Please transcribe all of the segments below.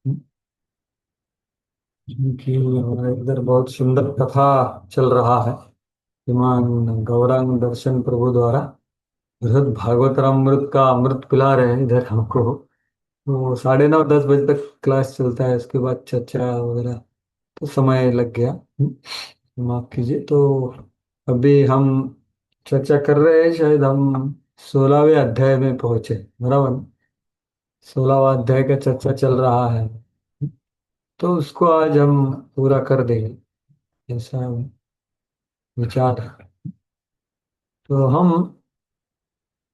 कि हमारे इधर बहुत सुंदर कथा चल रहा है। श्रीमान गौरांग दर्शन प्रभु द्वारा बृहद भागवतरामृत का अमृत पिला रहे हैं इधर हमको। तो 9:30-10 बजे तक क्लास चलता है, उसके बाद चर्चा वगैरह तो समय लग गया। माफ कीजिए। तो अभी हम चर्चा कर रहे हैं, शायद हम 16वें अध्याय में पहुंचे, बराबर। 16वां अध्याय का चर्चा चल रहा है, तो उसको आज हम पूरा कर देंगे, ऐसा विचार है। तो हम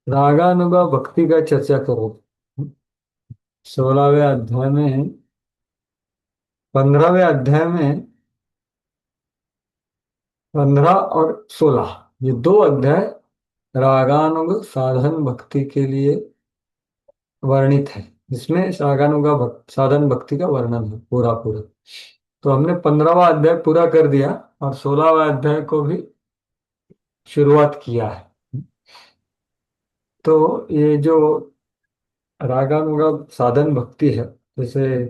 रागानुगा भक्ति का चर्चा करो। 16वें अध्याय में, 15वें अध्याय में 15 और 16, ये दो अध्याय रागानुग साधन भक्ति के लिए वर्णित है। इसमें रागानुगा साधन भक्ति का वर्णन है पूरा पूरा। तो हमने 15वां अध्याय पूरा कर दिया और 16वां अध्याय को भी शुरुआत किया है। तो ये जो रागानुगा साधन भक्ति है, जैसे,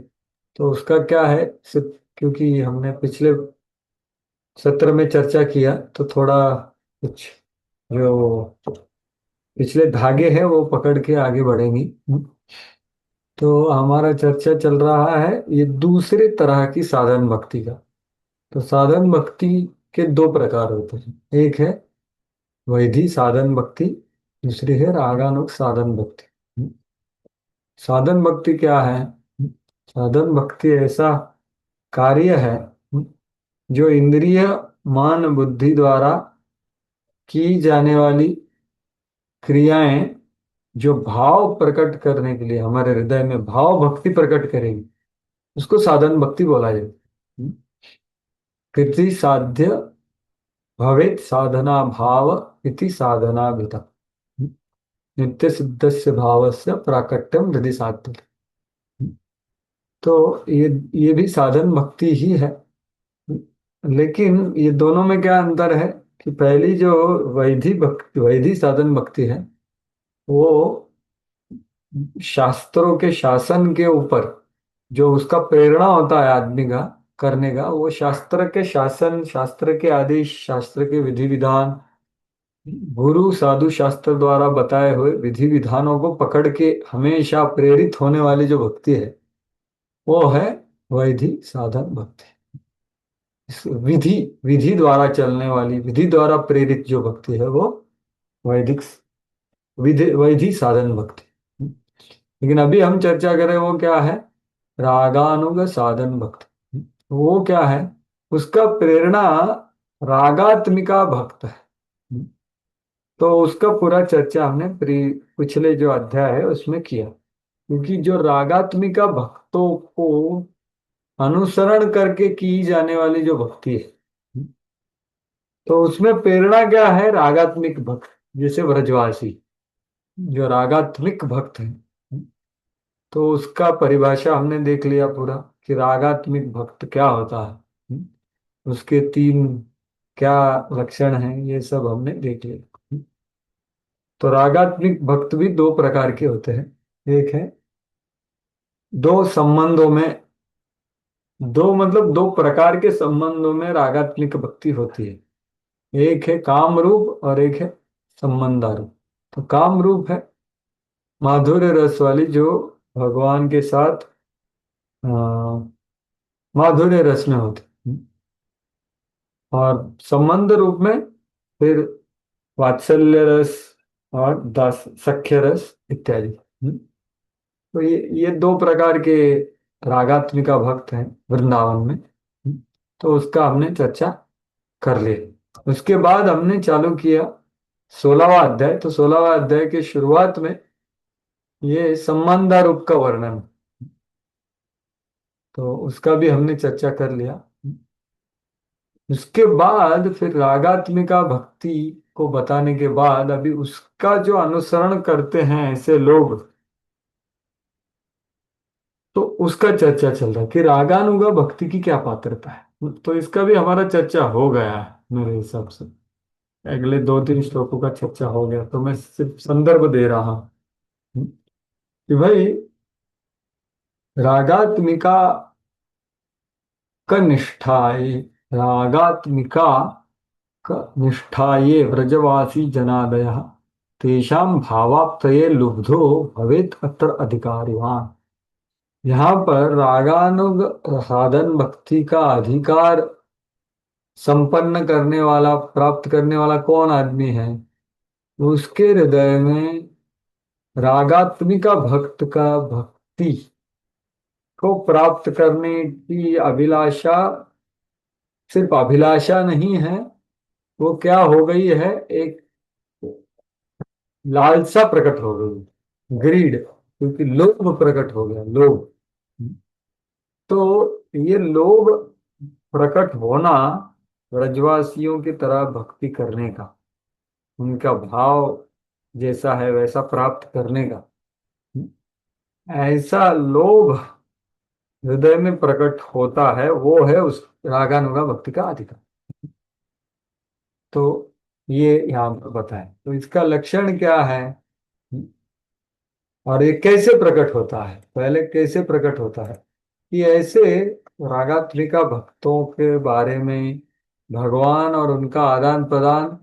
तो उसका क्या है, सिर्फ क्योंकि हमने पिछले सत्र में चर्चा किया तो थोड़ा कुछ जो पिछले धागे हैं वो पकड़ के आगे बढ़ेंगी। तो हमारा चर्चा चल रहा है ये दूसरे तरह की साधन भक्ति का। तो साधन भक्ति के दो प्रकार होते हैं, एक है वैधि साधन भक्ति, दूसरी है रागानुग साधन भक्ति। साधन भक्ति क्या है? साधन भक्ति ऐसा कार्य है जो इंद्रिय मान बुद्धि द्वारा की जाने वाली क्रियाएं, जो भाव प्रकट करने के लिए हमारे हृदय में भाव भक्ति प्रकट करेगी, उसको साधन भक्ति बोला जाए। कृति साध्य भवेत साधना भाव इति साधना विदा, नित्य सिद्धस्य भावस्य प्राकट्यम हृदय साध्य। तो ये भी साधन भक्ति ही है। लेकिन ये दोनों में क्या अंतर है कि पहली जो वैधि साधन भक्ति है, वो शास्त्रों के शासन के ऊपर जो उसका प्रेरणा होता है आदमी का करने का, वो शास्त्र के शासन, शास्त्र के आदेश, शास्त्र के विधि विधान, गुरु साधु शास्त्र द्वारा बताए हुए विधि विधानों को पकड़ के हमेशा प्रेरित होने वाली जो भक्ति है, वो है वैधि साधन भक्ति। इस विधि विधि द्वारा चलने वाली, विधि द्वारा प्रेरित जो भक्ति है, वो वैदिक वैधि साधन भक्ति। लेकिन अभी हम चर्चा करें वो क्या है, रागानुग साधन भक्ति। वो क्या है, उसका प्रेरणा रागात्मिका भक्त है। तो उसका पूरा चर्चा हमने पिछले जो अध्याय है उसमें किया। क्योंकि जो रागात्मिका भक्तों को अनुसरण करके की जाने वाली जो भक्ति है, तो उसमें प्रेरणा क्या है, रागात्मिक भक्त, जैसे व्रजवासी जो रागात्मिक भक्त है। तो उसका परिभाषा हमने देख लिया पूरा कि रागात्मिक भक्त क्या होता है। उसके तीन क्या लक्षण हैं, ये सब हमने देख लिया। तो रागात्मिक भक्त भी दो प्रकार के होते हैं। एक है दो संबंधों में, दो मतलब दो प्रकार के संबंधों में रागात्मिक भक्ति होती है। एक है काम रूप और एक है संबंधारूप। तो काम रूप है माधुर्य रस वाली, जो भगवान के साथ माधुर्य रस में होती। और संबंध रूप में फिर वात्सल्य रस और दास सख्य रस इत्यादि। तो ये दो प्रकार के रागात्मिका भक्त हैं वृंदावन में। तो उसका हमने चर्चा कर ली। उसके बाद हमने चालू किया 16वां अध्याय। तो 16वां अध्याय के शुरुआत में ये संबंधारूप का वर्णन, तो उसका भी हमने चर्चा कर लिया। उसके बाद फिर रागात्मिका भक्ति को बताने के बाद अभी उसका जो अनुसरण करते हैं ऐसे लोग, तो उसका चर्चा चल रहा है कि रागानुगा भक्ति की क्या पात्रता है। तो इसका भी हमारा चर्चा हो गया है मेरे हिसाब से। अगले 2-3 श्लोकों का चर्चा हो गया, तो मैं सिर्फ संदर्भ दे रहा हूं कि भाई रागात्मिका कनिष्ठाये रागात्मिका कनिष्ठाये व्रजवासी जनादयः तेषां भावाप्तये लुब्धो भवेत् अत्र अधिकारिवान। यहाँ पर रागानुग साधन भक्ति का अधिकार संपन्न करने वाला, प्राप्त करने वाला कौन आदमी है? उसके हृदय में रागात्मिका भक्त का भक्ति को प्राप्त करने की अभिलाषा सिर्फ अभिलाषा नहीं है, वो क्या हो गई है, एक लालसा प्रकट हो गई, ग्रीड, क्योंकि लोभ प्रकट हो गया, लोभ। तो ये लोभ प्रकट होना, ब्रजवासियों की तरह भक्ति करने का, उनका भाव जैसा है वैसा प्राप्त करने का, ऐसा लोभ हृदय में प्रकट होता है, वो है उस रागानुगा भक्ति का अधिकार। तो ये यहाँ पर बताएं, तो इसका लक्षण क्या है और ये कैसे प्रकट होता है? पहले कैसे प्रकट होता है कि ऐसे रागात्मिका भक्तों के बारे में भगवान और उनका आदान प्रदान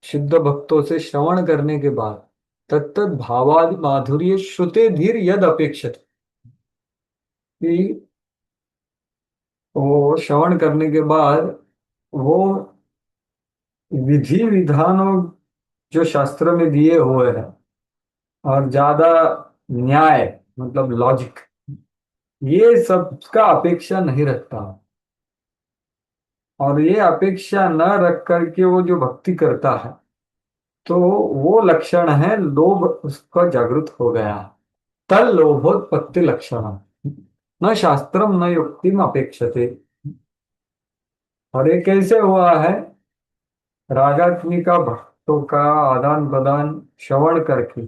शुद्ध भक्तों से श्रवण करने के बाद तत्त भावादि माधुर्य श्रुते धीर यद अपेक्षित, कि वो श्रवण करने के बाद वो विधि विधानों जो शास्त्र में दिए हुए हैं और ज्यादा न्याय, मतलब लॉजिक, ये सब का अपेक्षा नहीं रखता। और ये अपेक्षा न रख करके वो जो भक्ति करता है, तो वो लक्षण है लोभ उसका जागृत हो गया। तल लोभोत्पत्ति लक्षण न शास्त्रम न युक्तिम अपेक्षते। और ये कैसे हुआ है? रागाग्नि का भक्तों का आदान प्रदान श्रवण करके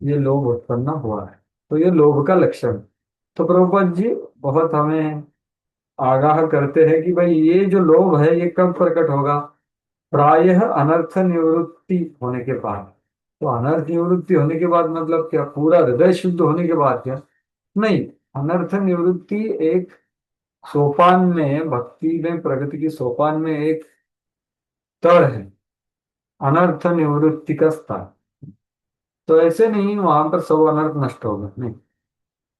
ये लोभ उत्पन्न हुआ है, तो ये लोभ का लक्षण। तो प्रभुपाद जी बहुत हमें आगाह करते हैं कि भाई ये जो लोभ है ये कब प्रकट होगा? प्रायः अनर्थ निवृत्ति होने के बाद। तो अनर्थ निवृत्ति होने के बाद मतलब क्या, पूरा हृदय शुद्ध होने के बाद क्या? नहीं, अनर्थ निवृत्ति एक सोपान में, भक्ति में, प्रगति की सोपान में एक स्तर है, अनर्थ निवृत्ति का स्तर। तो ऐसे नहीं वहां पर सब अनर्थ नष्ट होगा, नहीं।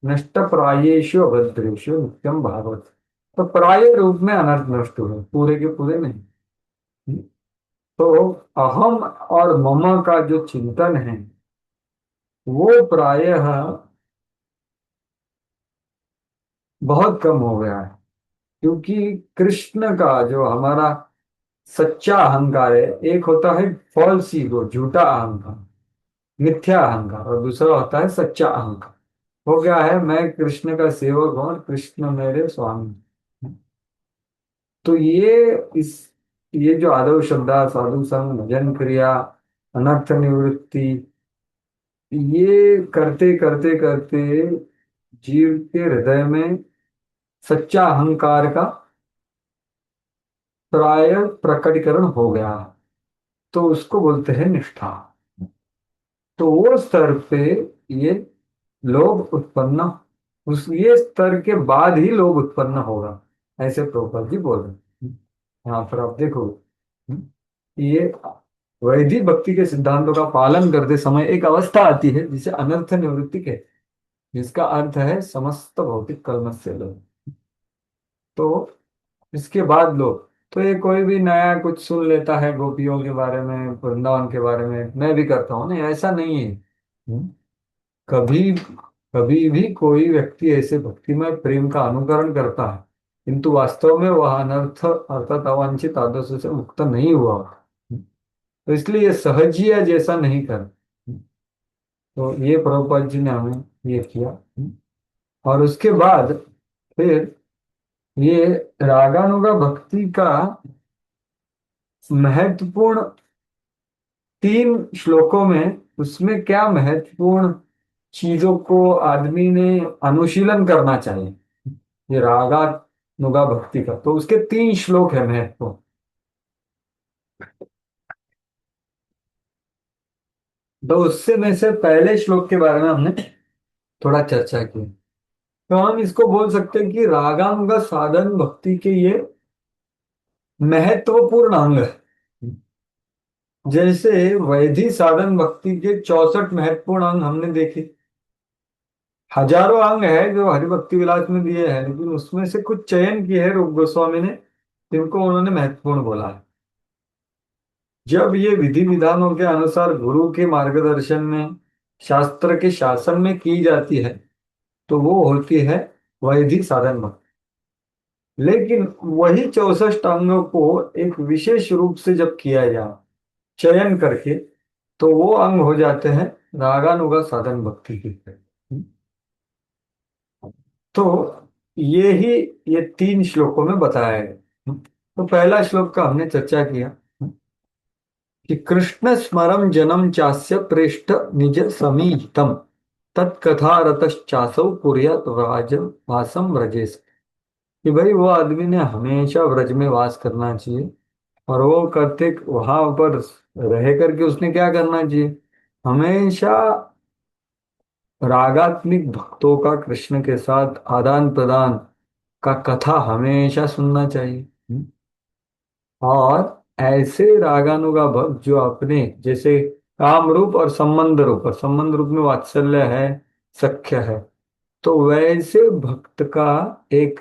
नष्ट प्रायेषु अभद्रेषु नित्यम भागवत। तो प्राय रूप में अनर्थ नष्ट हुए, पूरे के पूरे नहीं। तो अहम और मम का जो चिंतन है वो प्रायः बहुत कम हो गया है, क्योंकि कृष्ण का जो हमारा सच्चा अहंकार है, एक होता है फॉल्स ईगो, झूठा अहंकार, मिथ्या अहंकार, और दूसरा होता है सच्चा अहंकार। हो गया है मैं कृष्ण का सेवक हूं और कृष्ण मेरे स्वामी। तो ये जो आदव श्रद्धा, साधु संग, भजन क्रिया, अनर्थ निवृत्ति, ये करते करते करते जीव के हृदय में सच्चा अहंकार का प्राय प्रकटीकरण हो गया, तो उसको बोलते हैं निष्ठा। तो वो स्तर पे ये लोभ उत्पन्न, उस ये स्तर के बाद ही लोभ उत्पन्न होगा, ऐसे प्रभुपाद जी बोल रहे हैं। यहाँ पर आप देखो, ये वैदिक भक्ति के सिद्धांतों का पालन करते समय एक अवस्था आती है जिसे अनर्थ निवृत्ति कहते हैं, जिसका अर्थ है समस्त भौतिक कलमश से लोभ। तो इसके बाद लोग, तो ये कोई भी नया कुछ सुन लेता है गोपियों के बारे में, वृंदावन के बारे में, मैं भी करता हूँ, नहीं ऐसा नहीं है। कभी कभी भी कोई व्यक्ति ऐसे भक्तिमय प्रेम का अनुकरण करता है किंतु वास्तव में वह अनर्थ अर्थात अवांछित आदर्शों से मुक्त नहीं हुआ होता। तो इसलिए ये सहजिया जैसा नहीं कर। तो ये प्रभुपाद जी ने हमें ये किया। और उसके बाद फिर ये रागानुगा भक्ति का महत्वपूर्ण 3 श्लोकों में, उसमें क्या महत्वपूर्ण चीजों को आदमी ने अनुशीलन करना चाहिए ये रागानुगा भक्ति का, तो उसके 3 श्लोक है महत्वपूर्ण। तो उससे में से पहले श्लोक के बारे में हमने थोड़ा चर्चा की। तो हम इसको बोल सकते हैं कि रागानुग साधन भक्ति के ये महत्वपूर्ण अंग है। जैसे वैधि साधन भक्ति के 64 महत्वपूर्ण अंग हमने देखे। हजारों अंग है जो हरिभक्ति विलास में दिए हैं, लेकिन उसमें से कुछ चयन किए हैं रूप गोस्वामी ने, जिनको उन्होंने महत्वपूर्ण बोला है। जब ये विधि विधानों के अनुसार गुरु के मार्गदर्शन में, शास्त्र के शासन में की जाती है, तो वो होती है वैधि साधन भक्ति। लेकिन वही 64 अंगों को एक विशेष रूप से जब किया जाए चयन करके, तो वो अंग हो जाते हैं रागानुगा साधन भक्ति के। तो ये ही ये 3 श्लोकों में बताया है। तो पहला श्लोक का हमने चर्चा किया कि कृष्ण स्मरम जनम चास्य प्रेष्ठ निज समीहितम तत्कथा रतश्चासौ कुर्यात व्रज वासम व्रजेश। कि भाई वो आदमी ने हमेशा व्रज में वास करना चाहिए, और वो करते वहां पर रह करके उसने क्या करना चाहिए, हमेशा रागात्मिक भक्तों का कृष्ण के साथ आदान प्रदान का कथा हमेशा सुनना चाहिए। और ऐसे रागानुगा भक्त जो अपने जैसे काम रूप और संबंध रूप, और संबंध रूप में वात्सल्य है, सख्य है, तो वैसे भक्त का एक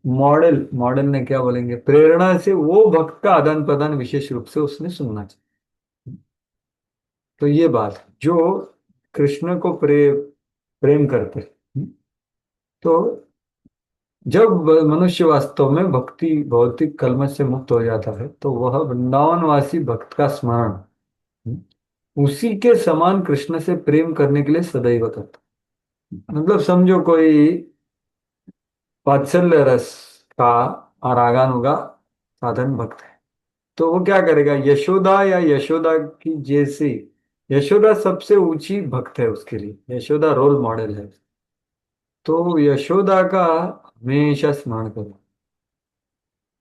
मॉडल, मॉडल ने क्या बोलेंगे, प्रेरणा से वो भक्त का आदान प्रदान विशेष रूप से उसने सुनना चाहिए। तो ये बात है, जो कृष्ण को प्रेम करते हैं। तो जब मनुष्य वास्तव में भक्ति भौतिक कलमश से मुक्त हो जाता है, तो वह वृंदावनवासी भक्त का स्मरण उसी के समान कृष्ण से प्रेम करने के लिए सदैव करता। मतलब समझो कोई वात्सल्य रस का आरागान होगा साधन भक्त है, तो वो क्या करेगा, यशोदा या यशोदा की जैसी, यशोदा सबसे ऊंची भक्त है उसके लिए, यशोदा रोल मॉडल है, तो यशोदा का हमेशा स्मरण करो।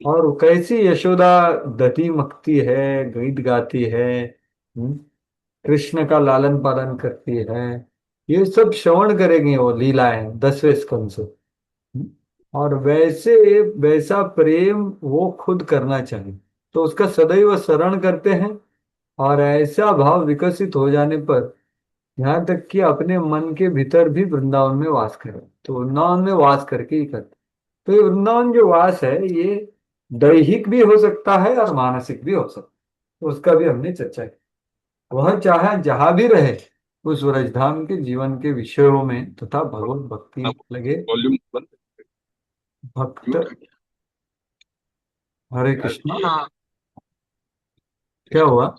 और कैसी यशोदा दधी मखती है, गीत गाती है, हम्म, कृष्ण का लालन पालन करती है, ये सब श्रवण करेंगे वो लीलाएं 10वें स्कंद से। और वैसे वैसा प्रेम वो खुद करना चाहिए, तो उसका सदैव शरण करते हैं। और ऐसा भाव विकसित हो जाने पर यहाँ तक कि अपने मन के भीतर भी वृंदावन में वास करें, तो वृंदावन में वास करके ही करते। तो ये वृंदावन जो वास है, ये दैहिक भी हो सकता है और मानसिक भी हो सकता है, तो उसका भी हमने चर्चा की। वह चाहे जहां भी रहे, उस व्रजधाम के जीवन के विषयों में तथा भगवत भक्ति लगे वॉल्यूम बंद। भक्त। म्यूट है हरे यार कृष्णा। ये। क्या हुआ?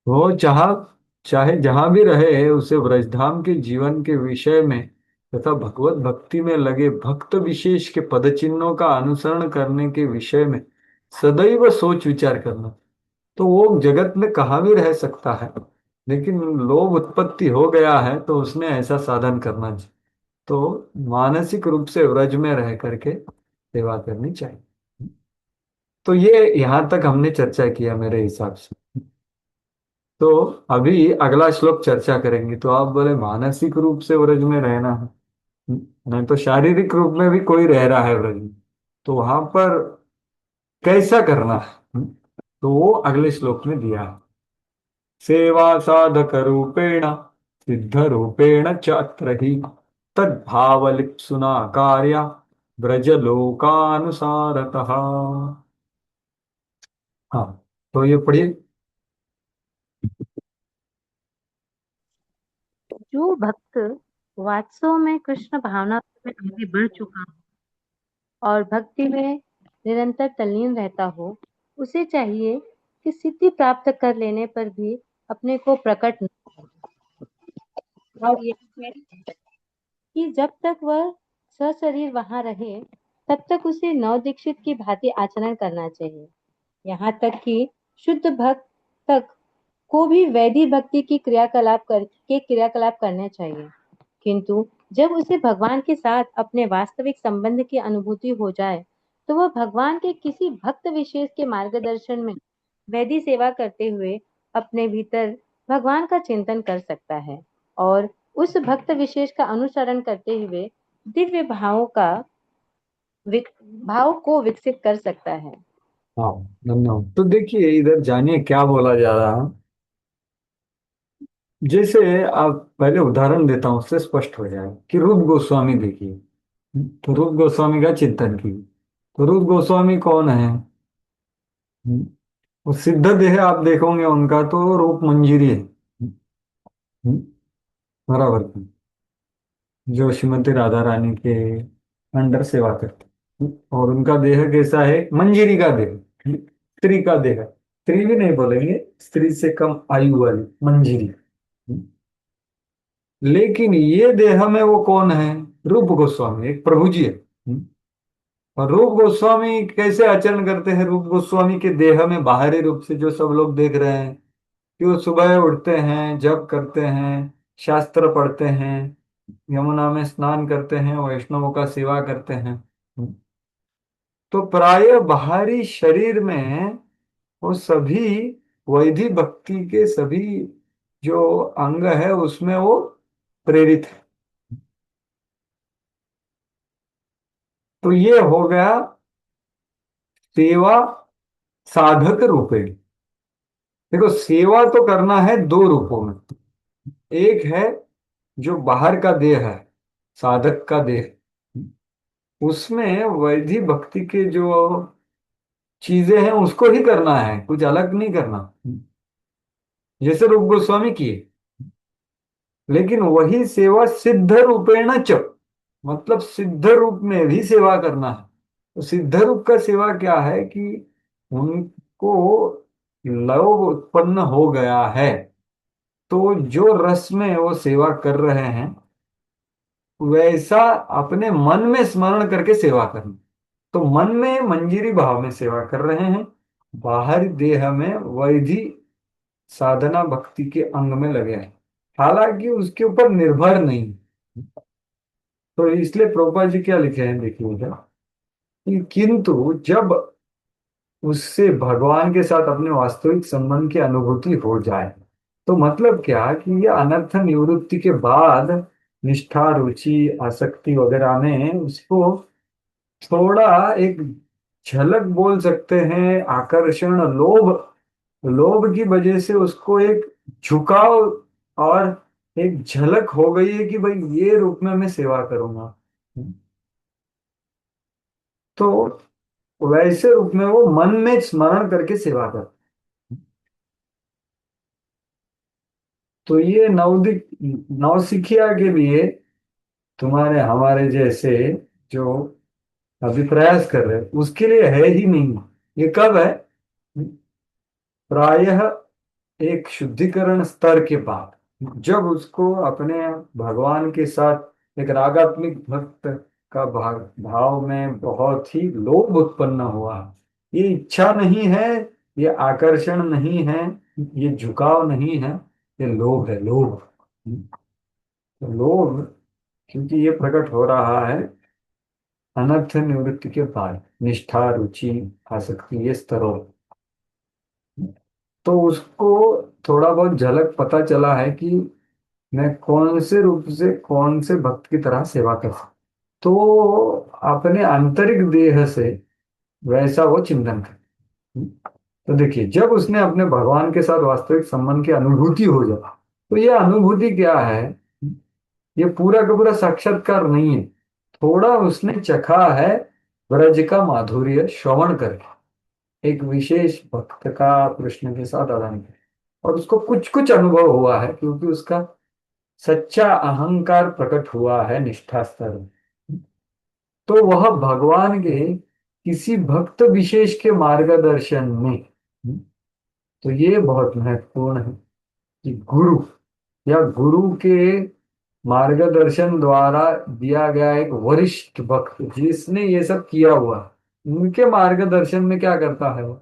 वो चाहे जहां भी रहे, उसे व्रजधाम के जीवन के विषय में तथा भगवत भक्ति में लगे भक्त विशेष के पद चिन्हों का अनुसरण करने के विषय में सदैव सोच विचार करना। तो वो जगत में कहाँ भी रह सकता है, लेकिन लोभ उत्पत्ति हो गया है तो उसने ऐसा साधन करना चाहिए। तो मानसिक रूप से व्रज में रह करके सेवा करनी चाहिए। तो ये यहां तक हमने चर्चा किया मेरे हिसाब से। तो अभी अगला श्लोक चर्चा करेंगे। तो आप बोले मानसिक रूप से व्रज में रहना है, नहीं तो शारीरिक रूप में भी कोई रह रहा है व्रज में, तो वहां पर कैसा करना है, तो वो अगले श्लोक में दिया है। सेवा साधक रूपेण सिद्ध रूपेण च अत्र हि तद्भावलिप्सुना कार्या ब्रजलोकानुसारतः। हाँ, तो ये पढ़िए। जो भक्त वास्तव में कृष्ण भावना में आगे बढ़ चुका हो और भक्ति में निरंतर तल्लीन रहता हो, उसे चाहिए कि सिद्धि प्राप्त कर लेने पर भी अपने को प्रकट न करे। और यह कि जब तक वह सशरीर वहां रहे, तब तक उसे नव दीक्षित की भांति आचरण करना चाहिए। यहाँ तक कि शुद्ध भक्त तक को भी वैधि भक्ति की क्रियाकलाप करने चाहिए। किंतु जब उसे भगवान के साथ अपने वास्तविक संबंध की अनुभूति हो जाए, तो वह भगवान के किसी भक्त विशेष के मार्गदर्शन में वैधि सेवा करते हुए अपने भीतर भगवान का चिंतन कर सकता है और उस भक्त विशेष का अनुसरण करते हुए दिव्य भाव को विकसित कर सकता है। हाँ, धन्यवाद। तो देखिए इधर जानिए क्या बोला जा रहा है। जैसे आप पहले उदाहरण देता हूँ, उससे स्पष्ट हो जाए कि रूप गोस्वामी देखिए। तो रूप गोस्वामी का चिंतन की, तो रूप गोस्वामी कौन है? वो सिद्ध देह आप देखोगे उनका तो रूप मंजरी है। बराबर की, जो श्रीमती राधा रानी के अंडर सेवा करते और उनका देह कैसा है? मंजरी का देह, स्त्री का देह। स्त्री भी नहीं बोलेंगे, स्त्री से कम आयु वाली मंजरी। लेकिन ये देह में वो कौन है? रूप गोस्वामी, एक प्रभु जी है। और रूप गोस्वामी कैसे आचरण करते हैं? रूप गोस्वामी के देह में बाहरी रूप से जो सब लोग देख रहे हैं कि वो सुबह उठते हैं, जप करते हैं, शास्त्र पढ़ते हैं, यमुना में स्नान करते हैं, वैष्णवों का सेवा करते हैं। तो प्राय बाहरी शरीर में वो सभी वैधि भक्ति के सभी जो अंग है उसमें वो प्रेरित है। तो ये हो गया सेवा साधक रूपे। देखो सेवा तो करना है दो रूपों में। एक है जो बाहर का देह है, साधक का देह, उसमें वैधि भक्ति के जो चीजें हैं उसको ही करना है, कुछ अलग नहीं करना, जैसे रूप गोस्वामी किए। लेकिन वही सेवा सिद्ध रूपेण च, मतलब सिद्ध रूप में भी सेवा करना है। तो सिद्ध रूप का सेवा क्या है कि उनको लोभ उत्पन्न हो गया है, तो जो रस में वो सेवा कर रहे हैं वैसा अपने मन में स्मरण करके सेवा करना। तो मन में मंजीरी भाव में सेवा कर रहे हैं, बाहरी देह में वैधि साधना भक्ति के अंग में लगे हैं, हालांकि उसके ऊपर निर्भर नहीं। तो इसलिए प्रभुपाद जी क्या लिखे हैं देखिए उधर कि किंतु जब उससे भगवान के साथ अपने वास्तविक संबंध की अनुभूति हो जाए, तो मतलब क्या कि ये अनर्थ निवृत्ति के बाद निष्ठा, रुचि, आसक्ति वगैरह में उसको थोड़ा एक झलक बोल सकते हैं, आकर्षण, लोभ, लोभ की वजह से उसको एक झुकाव और एक झलक हो गई है कि भाई ये रूप में मैं सेवा करूंगा। तो वैसे रूप में वो मन में स्मरण करके सेवा कर। तो ये नवसिखिया के लिए तुम्हारे हमारे जैसे जो अभी प्रयास कर रहे हैं उसके लिए है ही नहीं। ये कब है? प्रायः एक शुद्धिकरण स्तर के बाद, जब उसको अपने भगवान के साथ एक रागात्मिक भक्त का भाव में बहुत ही लोभ उत्पन्न हुआ। ये इच्छा नहीं है, ये आकर्षण नहीं है, ये झुकाव नहीं है, ये लोभ है, लोभ। तो लोभ, क्योंकि ये प्रकट हो रहा है अनर्थ निवृत्ति के बाद, निष्ठा, रुचि, आसक्ति, ये स्तरों, तो उसको थोड़ा बहुत झलक पता चला है कि मैं कौन से रूप से कौन से भक्त की तरह सेवा कर सकता। तो अपने आंतरिक देह से वैसा वो चिंतन कर। तो देखिए जब उसने अपने भगवान के साथ वास्तविक संबंध की अनुभूति हो जाए, तो ये अनुभूति क्या है? ये पूरा का पूरा साक्षात्कार नहीं है, थोड़ा उसने चखा है ब्रज का माधुर्य श्रवण करके, एक विशेष भक्त का कृष्ण के साथ आदान किया और उसको कुछ कुछ अनुभव हुआ है, क्योंकि उसका सच्चा अहंकार प्रकट हुआ है निष्ठा स्तर में। तो वह भगवान के किसी भक्त विशेष के मार्गदर्शन में, तो ये बहुत महत्वपूर्ण है कि गुरु या गुरु के मार्गदर्शन द्वारा दिया गया एक वरिष्ठ भक्त जिसने ये सब किया हुआ है, उनके मार्गदर्शन में क्या करता है वो?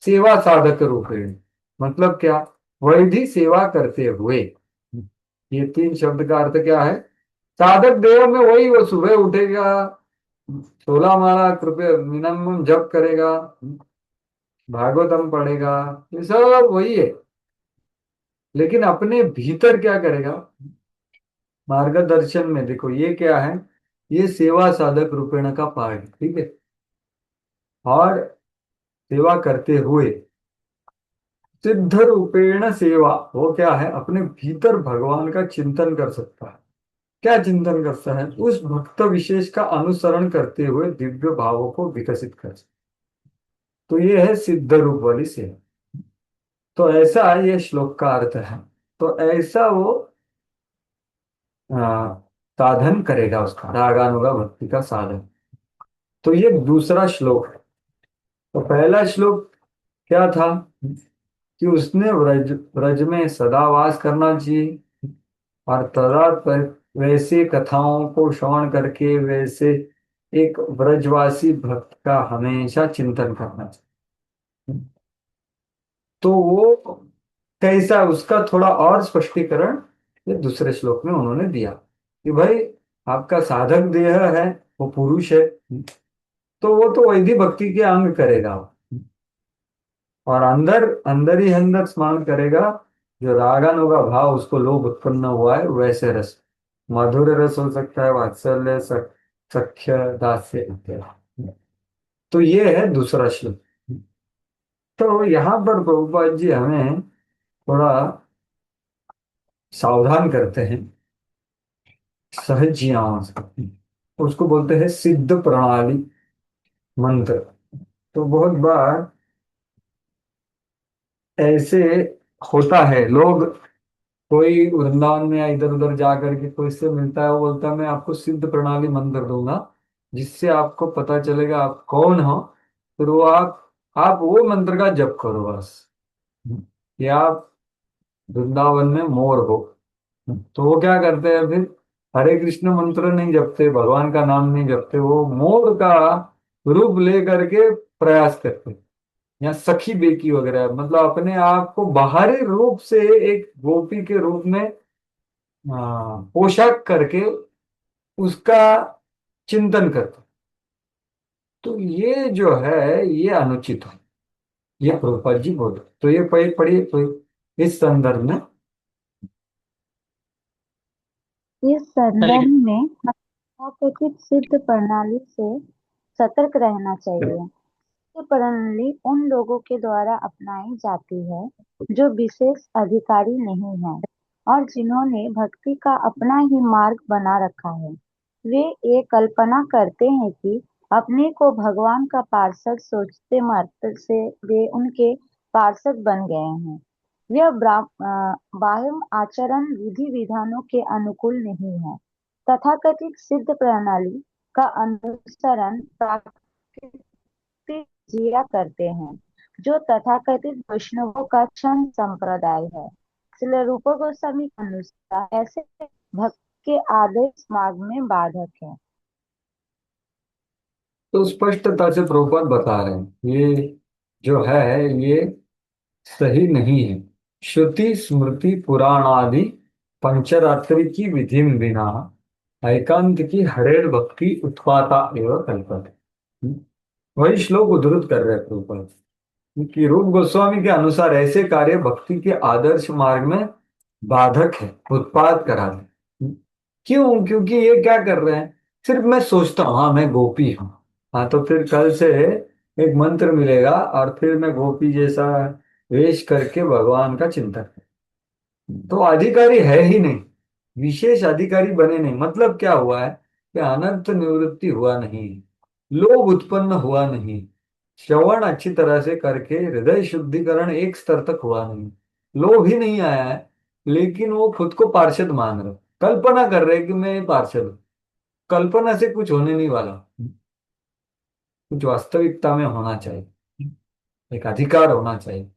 सेवा साधक रूपेण, मतलब क्या? वैधि सेवा करते हुए। ये तीन शब्द का अर्थ क्या है? साधक देह में वही, वो सुबह उठेगा, 16 माला कृपया मिनिमम जप करेगा, भागवतम पढ़ेगा, ये सब वही है। लेकिन अपने भीतर क्या करेगा, मार्गदर्शन में देखो ये क्या है, ये सेवा साधक रूपेण का पाठ, ठीक है। और सेवा करते हुए सिद्ध रूपेण सेवा, वो क्या है, अपने भीतर भगवान का चिंतन कर सकता है। क्या चिंतन करता है, उस भक्त विशेष का अनुसरण करते हुए दिव्य भावों को विकसित कर सकता है। तो ये है सिद्ध रूप वाली सेवा। तो ऐसा ये श्लोक का अर्थ है। तो ऐसा वो आ, साधन करेगा, उसका रागानुगा भक्ति का साधन। तो ये दूसरा श्लोक है। तो पहला श्लोक क्या था, कि उसने व्रज व्रज में सदा वास करना चाहिए, और वैसे कथाओं को श्रवण करके वैसे एक व्रजवासी भक्त का हमेशा चिंतन करना चाहिए। तो वो कैसा, उसका थोड़ा और स्पष्टीकरण ये दूसरे श्लोक में उन्होंने दिया, कि भाई आपका साधक देह है, वो पुरुष है, तो वो तो वैधि भक्ति के अंग करेगा, और अंदर अंदर ही अंदर स्मरण करेगा, जो रागानुगा भाव उसको लोभ उत्पन्न हुआ है वैसे रस, मधुर रस हो सकता है, वात्सल्य, सख्य, दास्य इत्यादि। तो ये है दूसरा श्लोक। तो यहाँ पर प्रभुपाद जी हमें थोड़ा सावधान करते हैं सहजियाओं से। उसको बोलते हैं सिद्ध प्रणाली मंत्र। तो बहुत बार ऐसे होता है, लोग कोई वृंदावन में या इधर उधर जा करके कोई से मिलता है, वो बोलता है मैं आपको सिद्ध प्रणाली मंत्र दूंगा, जिससे आपको पता चलेगा आप कौन हो। फिर वो आप वो मंत्र का जप करो बस, या आप वृंदावन में मोर हो। तो वो क्या करते हैं फिर, हरे कृष्ण मंत्र नहीं जपते, भगवान का नाम नहीं जपते, वो मोर का रूप ले करके प्रयास करते हैं। या सखी बेकी वगैरह, मतलब अपने आप को बाहरी रूप से एक गोपी के रूप में पोशाक करके उसका चिंतन करते। तो ये जो है ये अनुचित है, ये प्रभुपाद जी बोले। तो ये पढ़िए तो इस संदर्भ में। इस संदर्भ में तथाकथित सिद्ध प्रणाली से सतर्क रहना चाहिए। ये प्रणाली उन लोगों के द्वारा अपनाई जाती है जो विशेष अधिकारी नहीं है और जिन्होंने भक्ति का अपना ही मार्ग बना रखा है। वे ये कल्पना करते हैं कि अपने को भगवान का पार्षद सोचते मात्र से वे उनके पार्षद बन गए हैं। यह बाह्य आचरण विधि विधानों के अनुकूल नहीं है। तथाकथित सिद्ध प्रणाली का अनुसरण जिया करते हैं, जो तथाकथित वैष्णवों का क्षण संप्रदाय है। इसलिए रूप गोस्वामी के अनुसार ऐसे भक्त के आदर्श मार्ग में बाधक है। तो स्पष्टता से प्रभुपाद बता रहे हैं ये जो है ये सही नहीं है। श्रुति स्मृति पुराण आदि पंचरात्रि की विधि बिना एकांत की हरेर भक्ति उत्पाता एवं कल्पते। वही श्लोक उद्धृत कर रहे हैं प्रभुपाद कि रूप गोस्वामी के अनुसार ऐसे कार्य भक्ति के आदर्श मार्ग में बाधक है, उत्पाद कराते। क्यों, क्योंकि ये क्या कर रहे हैं, सिर्फ मैं सोचता हूँ हाँ मैं गोपी हूँ, हाँ तो फिर कल से एक मंत्र मिलेगा और फिर मैं गोपी जैसा वेश करके भगवान का चिंतन तो अधिकारी है ही नहीं, विशेष अधिकारी बने नहीं। मतलब क्या हुआ है कि अनर्थ निवृत्ति हुआ नहीं, लोभ उत्पन्न हुआ नहीं, श्रवण अच्छी तरह से करके हृदय शुद्धिकरण एक स्तर तक हुआ नहीं, लोभ ही नहीं आया है। लेकिन वो खुद को पार्षद मान रहे, कल्पना कर रहे कि मैं पार्षद हूँ। कल्पना से कुछ होने नहीं वाला, कुछ वास्तविकता में होना चाहिए, एक अधिकार होना चाहिए।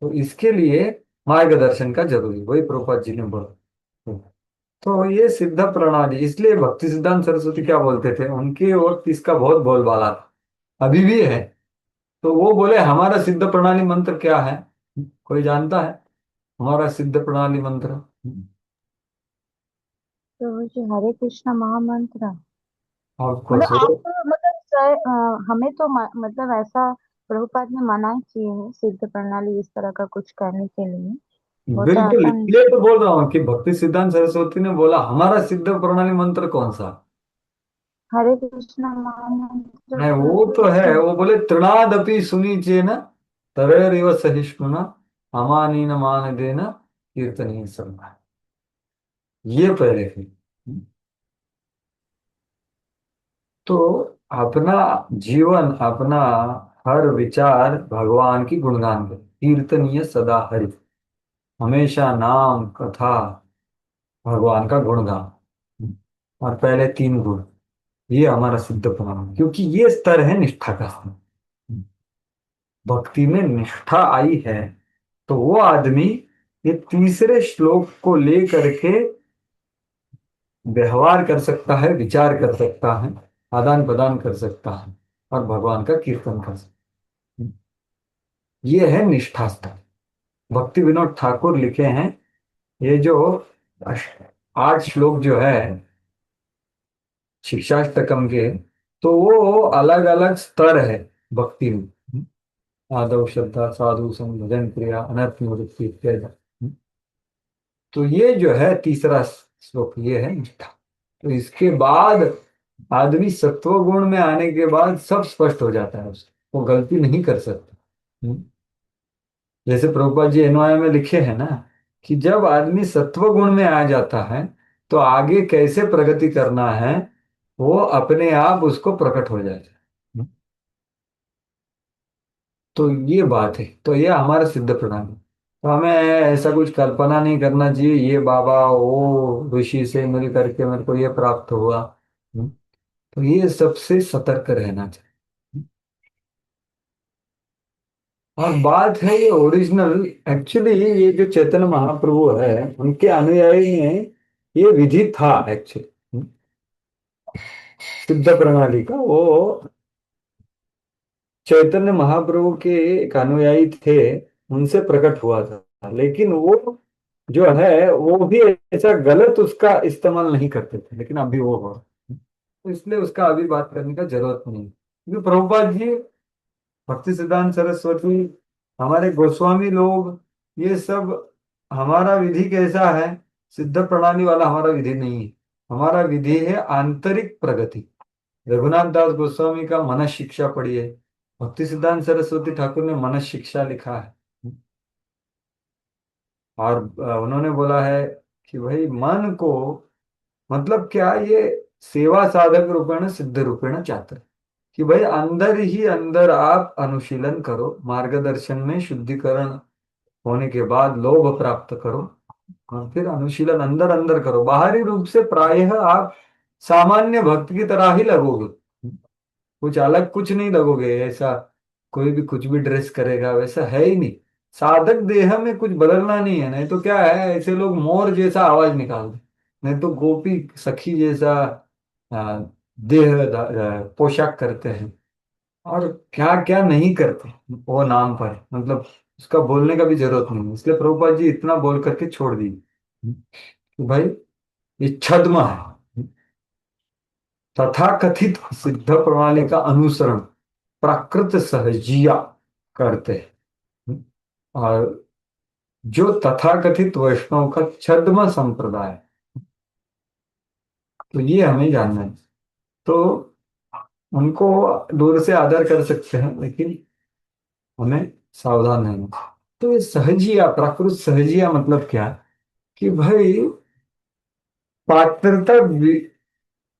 तो इसके लिए मार्गदर्शन का जरूरी, वही प्रभुपाद जी ने बोला। तो ये सिद्ध प्रणाली, इसलिए भक्ति सिद्धांत सरस्वती क्या बोलते थे, उनके वक्त इसका बहुत बोलबाला था, अभी भी है। तो वो बोले हमारा सिद्ध प्रणाली मंत्र क्या है, कोई जानता है हमारा सिद्ध प्रणाली मंत्र? तो वो जो हरे कृष्ण महामंत्र, आपको मतलब सो आप मतलब हमें तो मतलब ऐसा प्रभुपाद ने मना किए हैं सिद्ध प्रणाली इस तरह का कुछ करने के लिए। वो तो बिल्कुल, ऐसा नहीं। इसलिए तो बोल रहा हूँ कि भक्ति सिद्धांत सरस्वती ने बोला हमारा सिद्ध प्रणाली मंत्र कौन सा हरे कृष्ण महामंत्र है। वो तो तो है, सिद्ध। वो बोले तृणादपि सुनी चेन तरेरिव सहिष्णुना अमानीन मान देना कीर्तनीय सब। ये पहले है। तो अपना जीवन, अपना हर विचार भगवान की गुणगान करे, कीर्तनीय सदा हरि, हमेशा नाम कथा भगवान का गुणगान। और पहले तीन गुण, ये हमारा सिद्ध प्रमाण है, क्योंकि ये स्तर है निष्ठा का स्तर। भक्ति में निष्ठा आई है तो वो आदमी ये तीसरे श्लोक को लेकर के व्यवहार कर सकता है, विचार कर सकता है, आदान प्रदान कर सकता है और भगवान का कीर्तन कर सकता है। ये है निष्ठा स्तर। भक्ति विनोद ठाकुर लिखे हैं, ये जो 8 श्लोक जो है शिक्षाष्टकम के, तो वो अलग अलग स्तर है भक्ति में। आदव श्रद्धा साधु संग भजन क्रिया अनर्थ निवृत्ति इत्यादि। तो ये जो है तीसरा श्लोक, ये है निष्ठा। तो इसके बाद आदमी सत्व गुण में आने के बाद सब स्पष्ट हो जाता है उसको, वो गलती नहीं कर सकता। जैसे प्रभुपाद जी एनवाय में लिखे हैं ना कि जब आदमी सत्व गुण में आ जाता है तो आगे कैसे प्रगति करना है वो अपने आप उसको प्रकट हो जाता है। तो ये बात है, तो ये हमारा सिद्ध प्रणाली। तो हमें ऐसा कुछ कल्पना नहीं करना चाहिए ये बाबा वो ऋषि से मिल करके मेरे को ये प्राप्त हुआ। तो ये सबसे सतर्क रहना चाहिए। और बात है ये ओरिजिनल, एक्चुअली ये जो चैतन्य महाप्रभु है उनके अनुयायी में ये विधि था एक्चुअली, सिद्ध प्रणाली का। वो चैतन्य महाप्रभु के एक अनुयायी थे, उनसे प्रकट हुआ था, लेकिन वो जो है वो भी ऐसा गलत उसका इस्तेमाल नहीं करते थे, लेकिन अभी वो हो, तो इसलिए उसका अभी बात करने का जरूरत नहीं। क्योंकि प्रभुपाद जी, भक्ति सिद्धांत सरस्वती, हमारे गोस्वामी लोग, ये सब, हमारा विधि कैसा है, सिद्ध प्रणाली वाला हमारा विधि नहीं है। हमारा विधि है आंतरिक प्रगति। रघुनाथ दास गोस्वामी का मनस शिक्षा पढ़िए, भक्ति सिद्धांत सरस्वती ठाकुर ने मनस शिक्षा लिखा है। और उन्होंने बोला है कि भाई मन को, मतलब क्या, ये सेवा साधक रूपेण सिद्ध रूपेण चाहते, कि भाई अंदर ही अंदर आप अनुशीलन करो, मार्गदर्शन में शुद्धिकरण होने के बाद लोभ प्राप्त करो, और फिर अनुशीलन अंदर अंदर करो। बाहरी रूप से प्रायः आप सामान्य भक्त की तरह ही लगोगे, कुछ अलग कुछ नहीं लगोगे ऐसा। कोई भी कुछ भी ड्रेस करेगा वैसा है ही नहीं। साधक देह में कुछ बदलना नहीं है, नहीं तो क्या है, ऐसे लोग मोर जैसा आवाज निकालते, नहीं तो गोपी सखी जैसा आ, पोशाक करते हैं, और क्या क्या नहीं करते वो नाम पर, मतलब उसका बोलने का भी जरूरत नहीं है। इसलिए प्रभुपाद जी इतना बोल करके छोड़ दी कि भाई ये छद्म है। तथाकथित सिद्ध प्रणाली का अनुसरण प्राकृत सहजिया करते हैं, और जो तथाकथित वैष्णव का छद्म संप्रदाय है, तो ये हमें जानना है। तो उनको दूर से आदर कर सकते हैं, लेकिन हमें सावधान रहना। तो ये सहजिया, प्राकृत सहजिया मतलब क्या, कि भाई पात्रता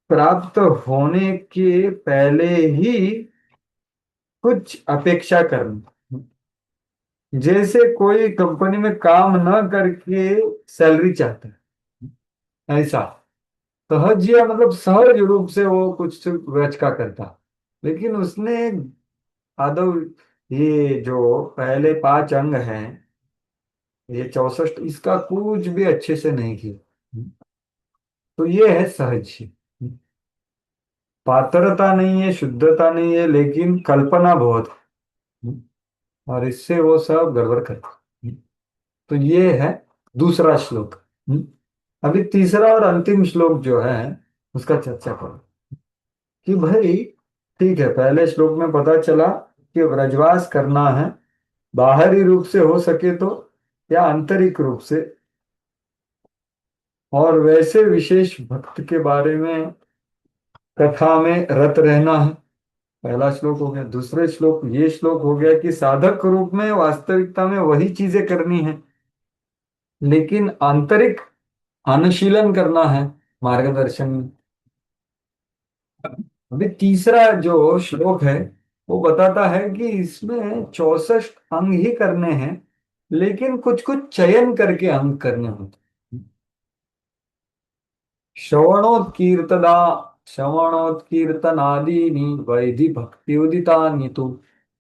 प्राप्त होने के पहले ही कुछ अपेक्षा करना। जैसे कोई कंपनी में काम न करके सैलरी चाहता है, ऐसा सहजिया मतलब सहज रूप से वो कुछ रच का करता, लेकिन उसने आदव ये जो पहले 5 अंग हैं, ये 64, इसका कुछ भी अच्छे से नहीं किया। तो ये है सहज। पात्रता नहीं है, शुद्धता नहीं है, लेकिन कल्पना बहुत है, और इससे वो सब गड़बड़ करते। तो ये है दूसरा श्लोक। अभी तीसरा और अंतिम श्लोक जो है उसका चर्चा करो, कि भाई ठीक है, पहले श्लोक में पता चला कि व्रजवास करना है, बाहरी रूप से हो सके तो या आंतरिक रूप से, और वैसे विशेष भक्त के बारे में कथा में रत रहना है। पहला श्लोक हो गया। दूसरे श्लोक, ये श्लोक हो गया कि साधक रूप में वास्तविकता में वही चीजें करनी है, लेकिन आंतरिक अनुशीलन करना है मार्गदर्शन में। अभी तीसरा जो श्लोक है वो बताता है कि इसमें 64 अंग ही करने हैं, लेकिन कुछ कुछ चयन करके अंग करने होते। श्रवणोत्कीर्तना श्रवणोत्कीर्तनादीनि वैधि भक्ति उदितानि तु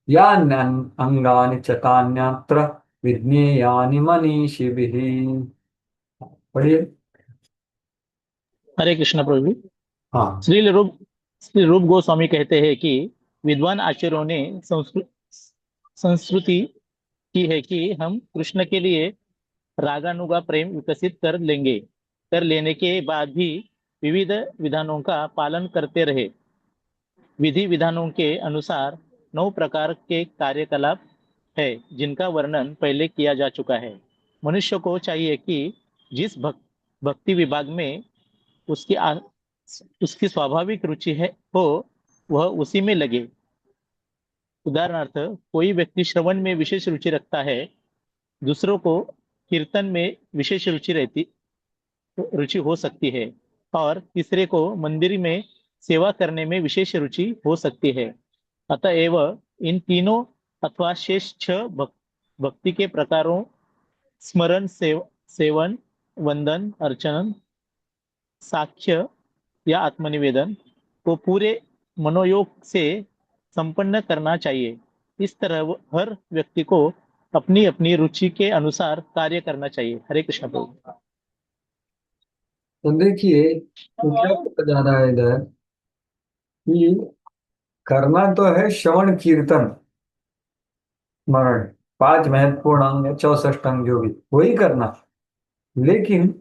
यान्यंगानि च तान्यत्र विज्ञेयानि मनीषिभिः। पढ़िए। हरे कृष्ण प्रभु। हाँ। श्री रूप गोस्वामी कहते हैं कि विद्वान आचार्यों ने संस्कृति की है कि हम कृष्ण के लिए रागानुगा प्रेम विकसित कर लेने के बाद भी विविध विधानों का पालन करते रहे। विधि विधानों के अनुसार 9 प्रकार के कार्यकलाप है जिनका वर्णन पहले किया जा चुका है। मनुष्य को चाहिए कि जिस भक्ति विभाग में उसकी स्वाभाविक रुचि है हो वह उसी में लगे। उदाहरणार्थ, कोई व्यक्ति श्रवण में विशेष रुचि रखता है, दूसरों को कीर्तन में विशेष रुचि हो सकती है, और तीसरे को मंदिर में सेवा करने में विशेष रुचि हो सकती है। अतएव इन तीनों अथवा शेष 6 भक्ति के प्रकारों स्मरण, सेवन, वंदन, अर्चन, साक्ष्य या आत्मनिवेदन को पूरे मनोयोग से संपन्न करना चाहिए। इस तरह हर व्यक्ति को अपनी अपनी रुचि के अनुसार कार्य करना चाहिए। हरे कृष्ण प्रभु। तो देखिए, तो क्या पता जा रहा है इधर कि करना तो है श्रवण कीर्तन स्मरण, 5 महत्वपूर्ण अंग है, 64 अंग जो भी वही करना। लेकिन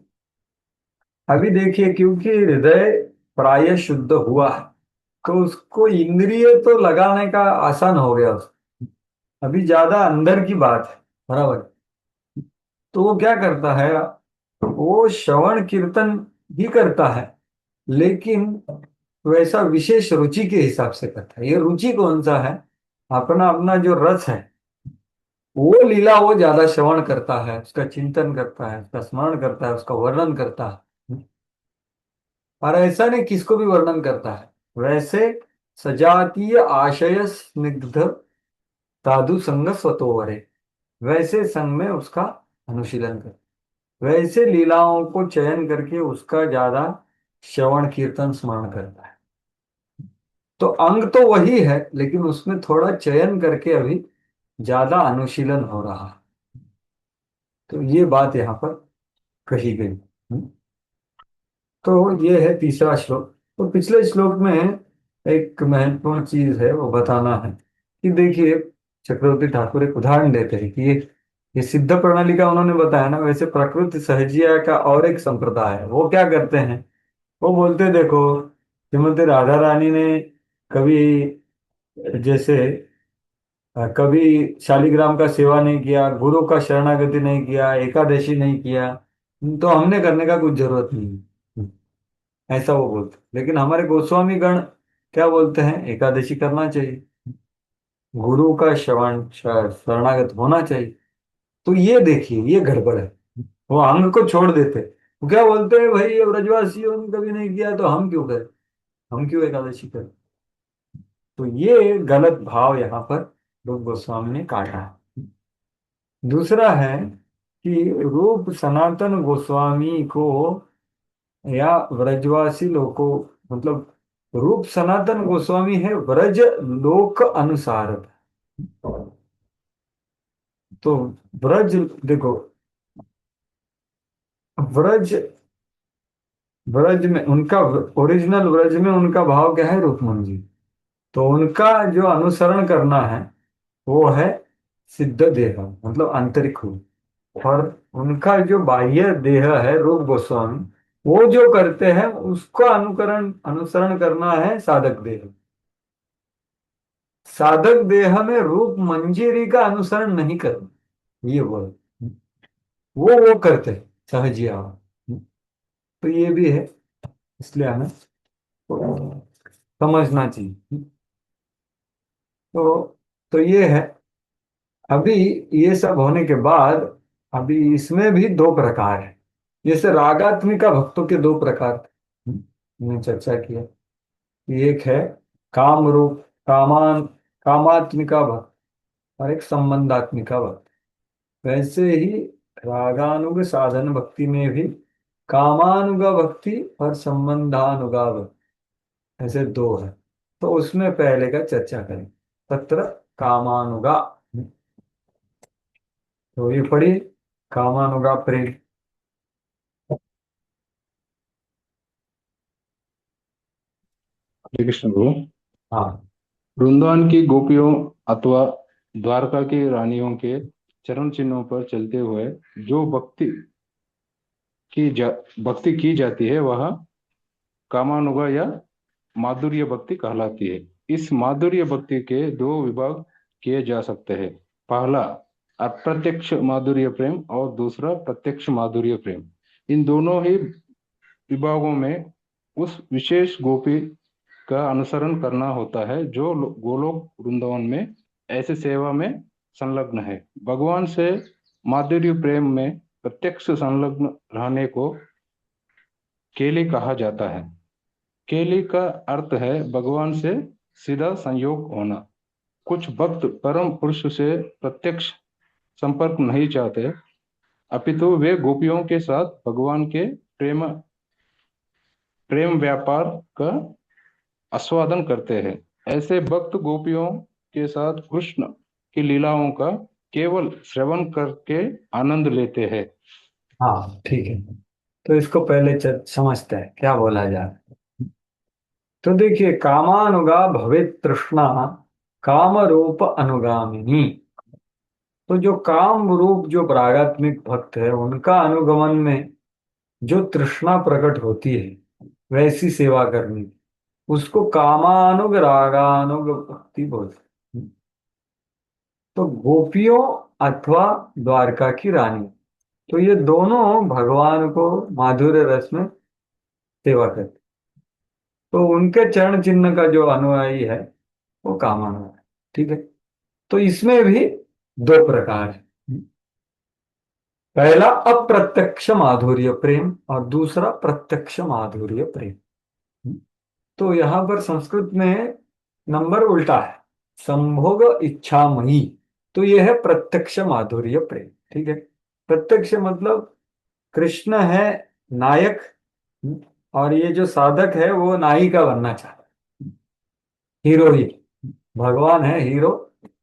अभी देखिए, क्योंकि हृदय प्राय शुद्ध हुआ है तो उसको इंद्रिय तो लगाने का आसान हो गया उसको। अभी ज्यादा अंदर की बात है, बराबर। तो वो क्या करता है, वो श्रवण कीर्तन भी करता है, लेकिन वैसा विशेष रुचि के हिसाब से करता है। ये रुचि कौन सा है, अपना अपना जो रस है वो लीला वो ज्यादा श्रवण करता है, उसका चिंतन करता है, उसका स्मरण करता है, उसका वर्णन करता है। और ऐसा नहीं किसको भी वर्णन करता है, वैसे सजातीय आशय स्निग्ध साधु संग स्वतोवरे, वैसे संग में उसका अनुशीलन कर, वैसे लीलाओं को चयन करके उसका ज्यादा श्रवण कीर्तन स्मरण करता है। तो अंग तो वही है, लेकिन उसमें थोड़ा चयन करके अभी ज्यादा अनुशीलन हो रहा है। तो ये बात यहाँ पर कही गई। तो ये है तीसरा श्लोक। तो पिछले श्लोक में एक महत्वपूर्ण चीज है वो बताना है कि देखिए, चक्रवर्ती ठाकुर एक उदाहरण देते हैं कि ये सिद्ध प्रणाली का उन्होंने बताया ना, वैसे प्रकृति सहजिया का और एक संप्रदाय है। वो क्या करते हैं, वो बोलते देखो, श्रीमती राधा रानी ने कभी जैसे कभी शालिग्राम का सेवा नहीं किया, गुरु का शरणागति नहीं किया, एकादशी नहीं किया, तो हमने करने का कुछ जरूरत नहीं है, ऐसा वो बोलते। लेकिन हमारे गोस्वामी गण क्या बोलते हैं, एकादशी करना चाहिए, गुरु का शरणागत होना चाहिए। तो ये देखिए, ये गड़बड़ है। वो अंग को छोड़ देते, वो क्या बोलते हैं, भाई ये ब्रजवासियों ने कभी नहीं किया तो हम क्यों करें, हम क्यों एकादशी करें। तो ये गलत भाव यहाँ पर रूप गोस्वामी ने काटा है। दूसरा है कि रूप सनातन गोस्वामी को या व्रजवासी लोगों, मतलब रूप सनातन गोस्वामी है व्रज लोक अनुसार। तो व्रज देखो, व्रज व्रज में उनका ओरिजिनल व्रज में उनका भाव क्या है, रूपमन जी। तो उनका जो अनुसरण करना है वो है सिद्ध देह, मतलब आंतरिक रूप। और उनका जो बाह्य देह है रूप गोस्वामी, वो जो करते हैं उसका अनुसरण करना है साधक देह। साधक देह में रूप मंजरी का अनुसरण नहीं करना, ये बोल, वो करते हैं सहजिया। तो ये भी है, इसलिए हमें तो समझना चाहिए। तो ये है। अभी ये सब होने के बाद, अभी इसमें भी दो प्रकार है। जैसे रागात्मिका भक्तों के दो प्रकार थे, हमने चर्चा किया। एक है काम रूप, कामात्मिका भक्त, और एक संबंधात्मिका भक्त। वैसे ही रागानुग साधन भक्ति में भी कामानुगा भक्ति और संबंधानुगा भक्ति, ऐसे दो है। तो उसमें पहले का चर्चा करें। तत्र कामानुगा, तो ये पढ़िए, कामानुगा प्रेम। हरे कृष्ण प्रभु। हाँ। वृंदावन की गोपियों अथवा द्वारका की रानियों के चरण चिन्हों पर चलते हुए जो भक्ति की जाती है वह कामानुगा या माधुर्य भक्ति कहलाती है। इस माधुर्य भक्ति के दो विभाग किए जा सकते हैं। पहला अप्रत्यक्ष माधुर्य प्रेम और दूसरा प्रत्यक्ष माधुर्य प्रेम। इन दोनों ही विभागों में उस विशेष गोपी का अनुसरण करना होता है जो गोलोक वृंदावन में ऐसे सेवा में संलग्न है। भगवान से माधुर्य प्रेम में प्रत्यक्ष संलग्न रहने को केली कहा जाता है। केली का अर्थ है भगवान से सीधा संयोग होना। कुछ भक्त परम पुरुष से प्रत्यक्ष संपर्क नहीं चाहते, अपितु वे गोपियों के साथ भगवान के प्रेम प्रेम व्यापार का आस्वादन करते हैं। ऐसे भक्त गोपियों के साथ कृष्ण की लीलाओं का केवल श्रवण करके आनंद लेते हैं। हाँ ठीक है। तो इसको पहले समझते हैं क्या बोला जा रहा है। तो देखिए, कामानुगा भवेत तृष्णा काम रूप अनुगामिनी। तो जो काम रूप जो प्रागात्मिक भक्त है, उनका अनुगमन में जो तृष्णा प्रकट होती है वैसी सेवा करनी, उसको कामानुग रागानुग भक्ति बोलते हैं। तो गोपियों अथवा द्वारका की रानी, तो ये दोनों भगवान को माधुर्य रस में सेवा करते। तो उनके चरण चिन्ह का जो अनुयायी है वो कामानुग है। ठीक है। तो इसमें भी दो प्रकार है। पहला अप्रत्यक्ष माधुर्य प्रेम और दूसरा प्रत्यक्ष माधुर्य प्रेम। तो यहां पर संस्कृत में नंबर उल्टा है, संभोग इच्छामयी। तो यह है प्रत्यक्ष माधुर्य प्रेम। ठीक है। प्रत्यक्ष मतलब कृष्ण है नायक, और ये जो साधक है वो नायिका बनना चाहता है, हीरोइन। भगवान है हीरो,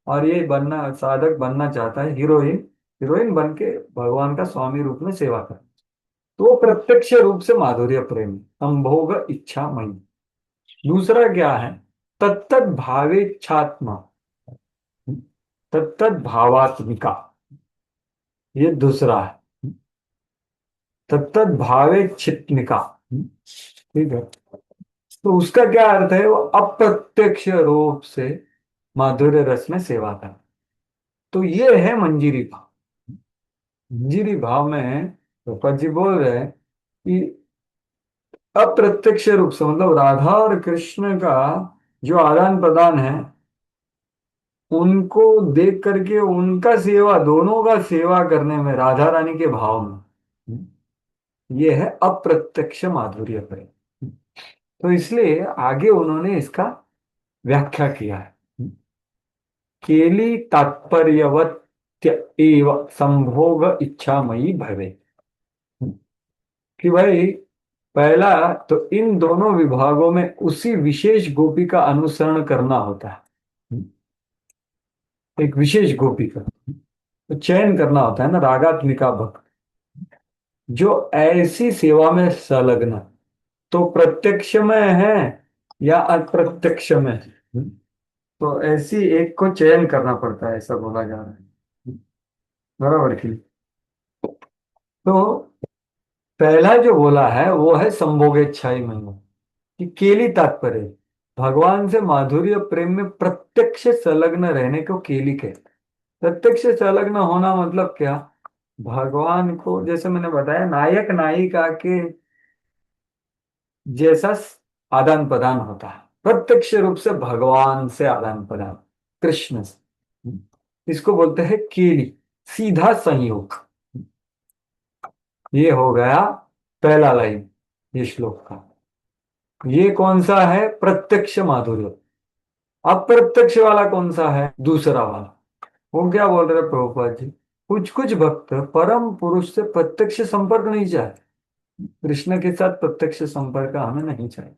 और ये बनना, साधक बनना चाहता है हीरोइन। हीरोइन बन के भगवान का स्वामी रूप में सेवा कर। तो वो प्रत्यक्ष रूप से माधुर्य प्रेम, संभोग इच्छा मई। दूसरा क्या है, तत्त भावेच्छात्मा, तत्त भावात्मिका, ये दूसरा है। तत्त भावेच्छित्मिका। ठीक है। तो उसका क्या अर्थ है, वो अप्रत्यक्ष रूप से माधुर्य रस में सेवा करना। तो ये है मंजीरी भाव। मंजीरी भाव में रूपा जी बोल रहे हैं कि अप्रत्यक्ष रूप से मतलब राधा और कृष्ण का जो आदान प्रदान है, उनको देख करके उनका सेवा, दोनों का सेवा करने में, राधा रानी के भाव में, ये है अप्रत्यक्ष माधुर्य प्रेम। तो इसलिए आगे उन्होंने इसका व्याख्या किया है। केली तात्पर्यवत्य एव संभोग इच्छामयी भवे। कि भाई, पहला तो इन दोनों विभागों में उसी विशेष गोपी का अनुसरण करना होता है। एक विशेष गोपी का तो चयन करना होता है ना, रागात्मिका भक्त जो ऐसी सेवा में संलग्न, तो प्रत्यक्ष में है या अप्रत्यक्ष में है, तो ऐसी एक को चयन करना पड़ता है, ऐसा बोला जा रहा है। बराबर की। तो पहला जो बोला है वो है संभोगेच्छाई महिमा, कि केली तात्पर्य। भगवान से माधुर्य प्रेम में प्रत्यक्ष संलग्न रहने को केली कहते हैं। प्रत्यक्ष संलग्न होना मतलब क्या? भगवान को, जैसे मैंने बताया, नायक नायिका के जैसा आदान प्रदान होता है, प्रत्यक्ष रूप से भगवान से आदान प्रदान, कृष्ण से। इसको बोलते हैं केली, सीधा संयोग। ये हो गया पहला लाइन ये श्लोक का। ये कौन सा है? प्रत्यक्ष माधुर्य। अप्रत्यक्ष वाला कौन सा है? दूसरा वाला। वो क्या बोल रहे हैं प्रभुपाद जी? कुछ कुछ भक्त परम पुरुष से प्रत्यक्ष संपर्क नहीं चाहते। कृष्ण के साथ प्रत्यक्ष संपर्क हमें नहीं चाहिए।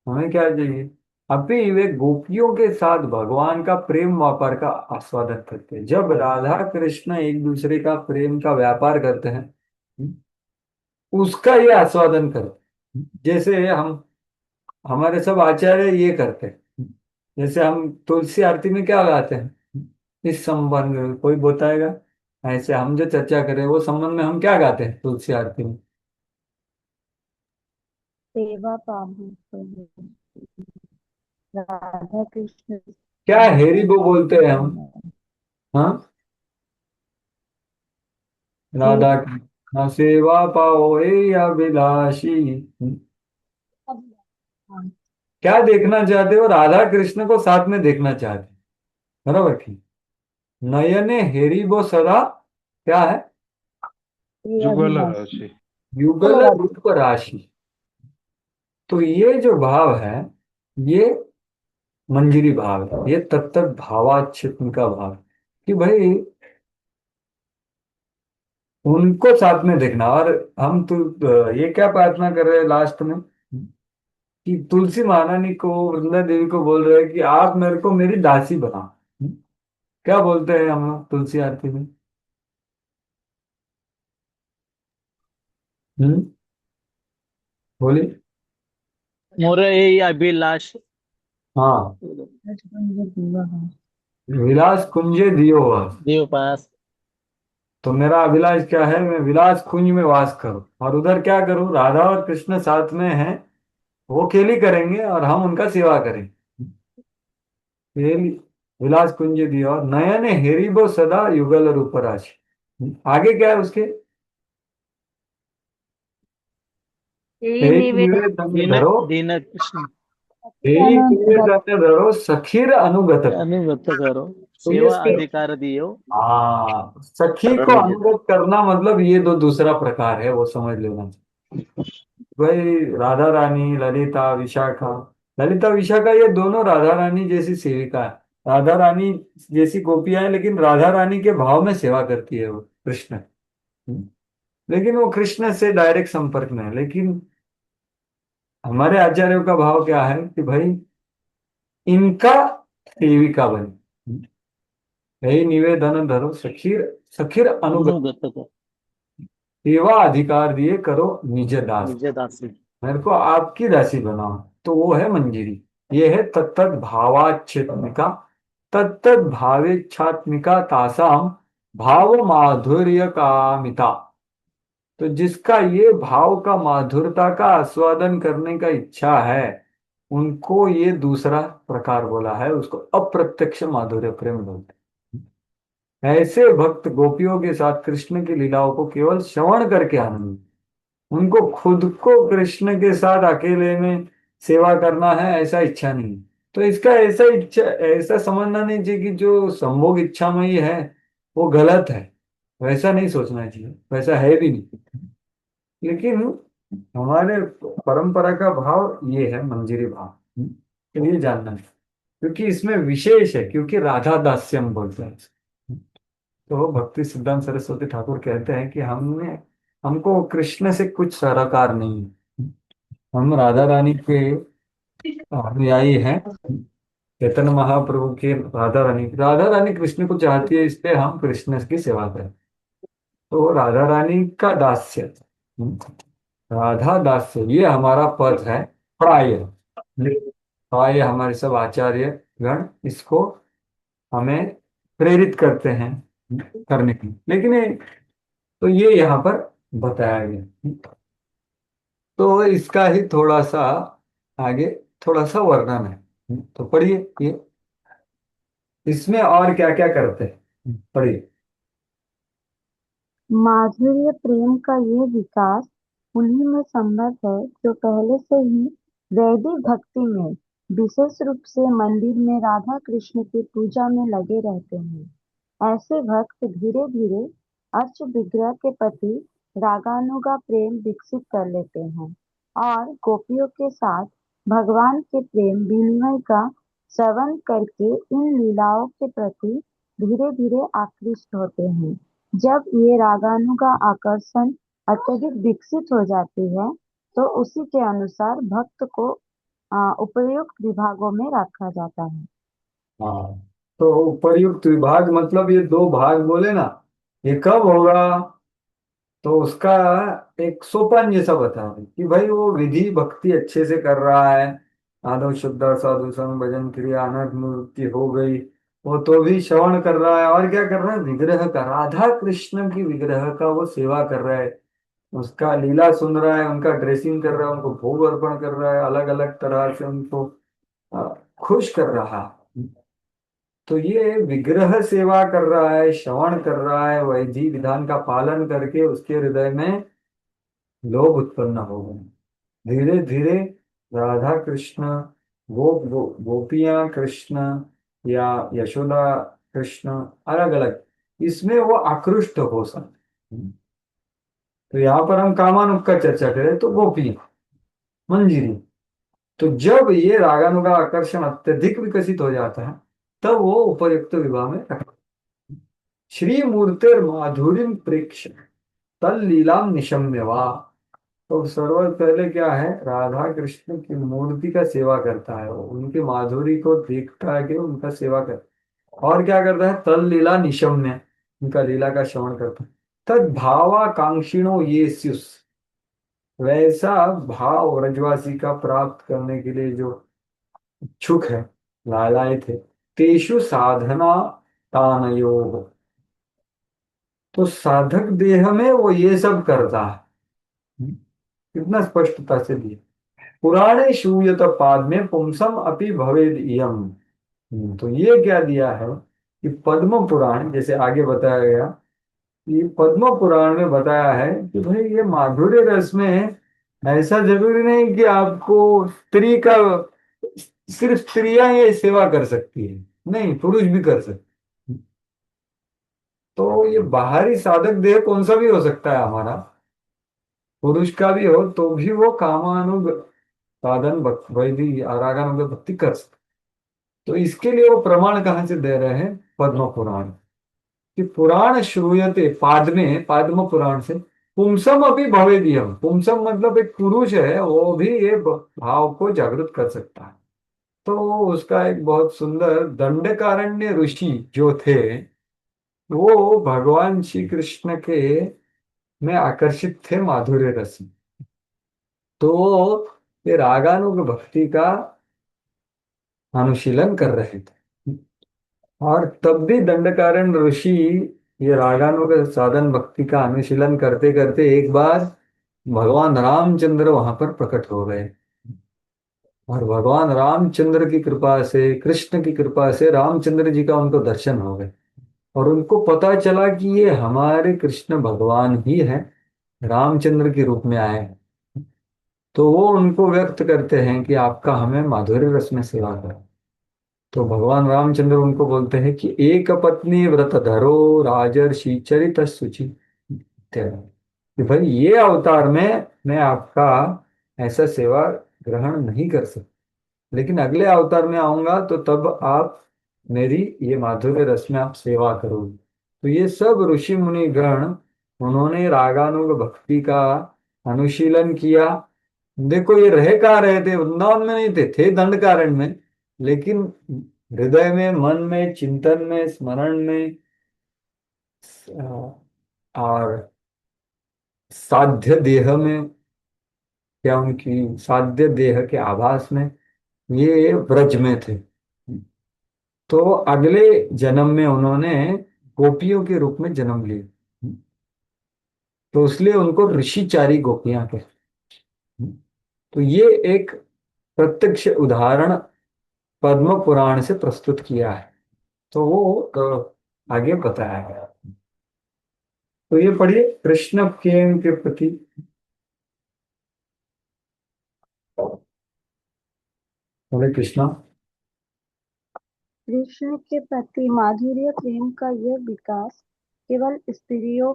हमें क्या चाहिए? अभी वे गोपियों के साथ भगवान का प्रेम व्यापार का आस्वादन करते हैं। जब राधा कृष्ण एक दूसरे का प्रेम का व्यापार करते हैं, उसका ये आस्वादन करते हैं। जैसे हम, हमारे सब आचार्य ये करते हैं। जैसे हम तुलसी आरती में क्या गाते हैं? इस संबंध में कोई बताएगा? ऐसे हम जो चर्चा करें वो संबंध में हम क्या गाते हैं तुलसी आरती में? सेवा पानी तो राधा कृष्ण क्या हेरी बो बोलते हैं हम? हाँ, राधा कृष्ण सेवा पाओ ए अभिलाषी। क्या देखना चाहते हो? राधा कृष्ण को साथ में देखना चाहते हो, बराबर की? नयने हेरी बो सदा, क्या है? ये जुगल अभिलाषी। राशि। युगल रूप राशि। तो ये जो भाव है, ये मंजरी भाव है, ये तत्त भावाच्छिन्न का भाव है कि भाई उनको साथ में देखना। और हम तो ये क्या प्रार्थना कर रहे हैं लास्ट में कि तुलसी महारानी को, वृंदा देवी को बोल रहे हैं कि आप मेरे को मेरी दासी बनाओ। क्या बोलते हैं हम लोग तुलसी आरती में? हम्म, बोलिए। मोरे अभिलाष हाँ, विलास कुंजे दियो वास। देव पास। तो मेरा अभिलाष क्या है? मैं विलास कुंज में वास करूं, और उधर क्या करूं? राधा और कृष्ण साथ में हैं, वो खेली करेंगे और हम उनका सेवा करेंगे। खेली, विलास कुंज दियो और नयन हेरिबो सदा युगल रूप राशि। आगे क्या है उसके? यही तेरी निवेदन निवेदन दीन धरो, दीन कृष्ण तेरी निवेदन धरो सखीर अनुगत को। अनुगत करो, तो ये सेवा अधिकार दियो। हाँ, सखी को शरण में। अनुगत करना मतलब ये दो दूसरा प्रकार है, वो समझ लेना। भाई राधा रानी, ललिता विशाखा, ललिता विशाखा ये दोनों राधा रानी जैसी सेविका है। राधा रानी जैसी गोपियां हैं, लेकिन राधा रानी के भाव में सेवा करती है वो कृष्ण। लेकिन वो कृष्ण से डायरेक्ट संपर्क में है। लेकिन हमारे आचार्यों का भाव क्या है कि भाई इनका सेविका बने। यही निवेदन धरो सखीर, सखीर अनुगत, अनुगत करो, सेवा अधिकार दिए करो निज दास। निज दासी। मेरे को आपकी दासी बनाओ। तो वो है मंजीरी। ये है तत्त भावाच्छेत्मिका, तत्त भावेच्छात्मिका तासाम भाव माधुर्य कामिता। तो जिसका ये भाव का, माधुरता का आस्वादन करने का इच्छा है, उनको ये दूसरा प्रकार बोला है, उसको अप्रत्यक्ष माधुर्य प्रेम बोलते हैं। ऐसे भक्त गोपियों के साथ कृष्ण की लीलाओं को केवल श्रवण करके आनंद, उनको खुद को कृष्ण के साथ अकेले में सेवा करना है ऐसा इच्छा नहीं। तो इसका ऐसा इच्छा, ऐसा समझना नहीं चाहिए कि जो संभोग इच्छामयी है वो गलत है। वैसा नहीं सोचना चाहिए, वैसा है भी नहीं। लेकिन हमारे परंपरा का भाव ये है, मंजरी भाव। तो ये जानना है, क्योंकि इसमें विशेष है, क्योंकि राधा दास्यम बोलते हैं। तो भक्ति सिद्धांत सरस्वती ठाकुर कहते हैं कि हमने, हमको कृष्ण से कुछ सरोकार नहीं है। हम राधा रानी के अनुयायी हैं। चैतन्य महाप्रभु के, राधा रानी, राधा रानी कृष्ण को चाहती है, इसलिए हम कृष्ण की सेवा करें। तो राधा रानी का दास्य, राधा दास्य, ये हमारा पद है प्राय। प्राय हमारे सब आचार्य गण इसको हमें प्रेरित करते हैं करने की। लेकिन तो ये यहाँ पर बताया गया। तो इसका ही थोड़ा सा आगे, थोड़ा सा वर्णन है। तो पढ़िए ये, इसमें और क्या क्या करते हैं, पढ़िए। माधुर्य प्रेम का ये विकास उन्हीं में संभव है जो पहले से ही वैदिक भक्ति में, विशेष रूप से मंदिर में राधा कृष्ण की पूजा में लगे रहते हैं। ऐसे भक्त धीरे धीरे अर्च विग्रह के प्रति रागानुगा प्रेम विकसित कर लेते हैं और गोपियों के साथ भगवान के प्रेम विनिमय का श्रवण करके इन लीलाओं के प्रति धीरे धीरे आकृष्ट होते हैं। जब ये रागानुगा आकर्षण अत्यधिक विकसित हो जाती है तो उसी के अनुसार भक्त को उपर्युक्त विभागों में रखा जाता है। हाँ, तो उपर्युक्त विभाग मतलब ये दो भाग बोले ना, ये कब होगा, तो उसका एक सोपान जैसा बता रहे कि भाई वो विधि भक्ति अच्छे से कर रहा है, आदव शुद्ध साधु संग भजन क्रिया अनर्थ निवृत्ति हो गई, वो तो भी श्रवण कर रहा है, और क्या कर रहा है, विग्रह का, राधा कृष्ण की विग्रह का वो सेवा कर रहा है, उसका लीला सुन रहा है, उनका ड्रेसिंग कर रहा है, उनको भोग अर्पण कर रहा है, अलग अलग तरह से उनको अ, खुश कर रहा है। तो ये विग्रह सेवा कर रहा है, श्रवण कर रहा है, वैधि विधान का पालन करके उसके हृदय में लोभ उत्पन्न हो गए। धीरे धीरे राधा कृष्ण, गोपियां कृष्ण या यशोदा कृष्ण, अलग अलग इसमें वो आकृष्ट हो सकते। तो यहाँ पर हम कामानुग का चर्चा करें तो गोपियां, मंजीरी, तो जब ये रागानुगा आकर्षण अत्यधिक विकसित हो जाता है तब वो उपयुक्त विवाह में रखते हैं। श्री मूर्तिर माधुर्य प्रेक्ष तल लीलाम निशम्य वा। तो सर्व पहले क्या है, राधा कृष्ण की मूर्ति का सेवा करता है, वो उनके माधुरी को देखता है कि उनका सेवा करता है, और क्या करता है, तल लीला निशम्य, उनका लीला का श्रवण करता है। तद भावाकांक्षिणो ये स्युस, वैसा भाव व्रजवासी का प्राप्त करने के लिए जो इच्छुक है, लालायित है, तेषु साधना तानयो, तो साधक देह में वो ये सब करता है। कितना स्पष्टता से दिया, पुराणे श्रूयत पाद में पुंसम अपि भवेद इयम। तो ये क्या दिया है कि पद्म पुराण, जैसे आगे बताया गया, ये पद्म पुराण में बताया है कि भाई ये माधुर्य रस में ऐसा जरूरी नहीं कि आपको स्त्री का, सिर्फ स्त्रियां ये सेवा कर सकती है, नहीं, पुरुष भी कर सकते। तो ये बाहरी साधक देह कौन सा भी हो सकता है हमारा, पुरुष का भी हो तो भी वो कामानुग साधन वैधि आरागानुग भक्ति कर सकते। तो इसके लिए वो प्रमाण कहाँ से दे रहे हैं, पद्म पुराण, कि पुराण श्रूयते, पाद में पाद्म पुराण से, पुंसम अभी भवेदियम, पुंसम मतलब एक पुरुष है, वो भी ये भाव को जागृत कर सकता है। तो उसका एक बहुत सुंदर, दंडकारण्य ऋषि जो थे, वो भगवान श्री कृष्ण के में आकर्षित थे माधुर्य रस में। तो ये रागानुग भक्ति का अनुशीलन कर रहे थे, और तब भी दंडकारण्य ऋषि ये रागानुग साधन भक्ति का अनुशीलन करते करते एक बार भगवान रामचंद्र वहां पर प्रकट हो गए, और भगवान रामचंद्र की कृपा से, कृष्ण की कृपा से रामचंद्र जी का उनको दर्शन हो गए, और उनको पता चला कि ये हमारे कृष्ण भगवान ही हैं, रामचंद्र के रूप में आए हैं। तो वो उनको व्यक्त करते हैं कि आपका हमें माधुर्य रस में सेवा करो। तो भगवान रामचंद्र उनको बोलते हैं कि एक पत्नी व्रत धरो राजर्षि चरित शुचि इत्यादि। कि भाई ये अवतार में मैं आपका ऐसा सेवा ग्रहण नहीं कर सकता, लेकिन अगले अवतार में आऊंगा तो तब आप मेरी ये माधुर्य रस में आप सेवा करोगे। तो ये सब ऋषि मुनि गण, उन्होंने रागानुग भक्ति का अनुशीलन किया। देखो ये रहे कहाँ रहे थे, वृंदावन में नहीं थे दंडकारण्य में, लेकिन हृदय में, मन में, चिंतन में, स्मरण में, और साध्य देह में, या उनकी साध्य देह के आभास में, ये ब्रज में थे। तो अगले जन्म में उन्होंने गोपियों के रूप में जन्म लिया, तो इसलिए उनको ऋषिचारी गोपियां कहते हैं। तो ये एक प्रत्यक्ष उदाहरण पद्म पुराण से प्रस्तुत किया है। तो वो आगे बताया गया। तो ये पढ़िए, कृष्ण प्रेम के प्रति। हरे कृष्णा। कृष्ण के प्रति माधुर्य प्रेम का यह विकास केवल स्त्रियों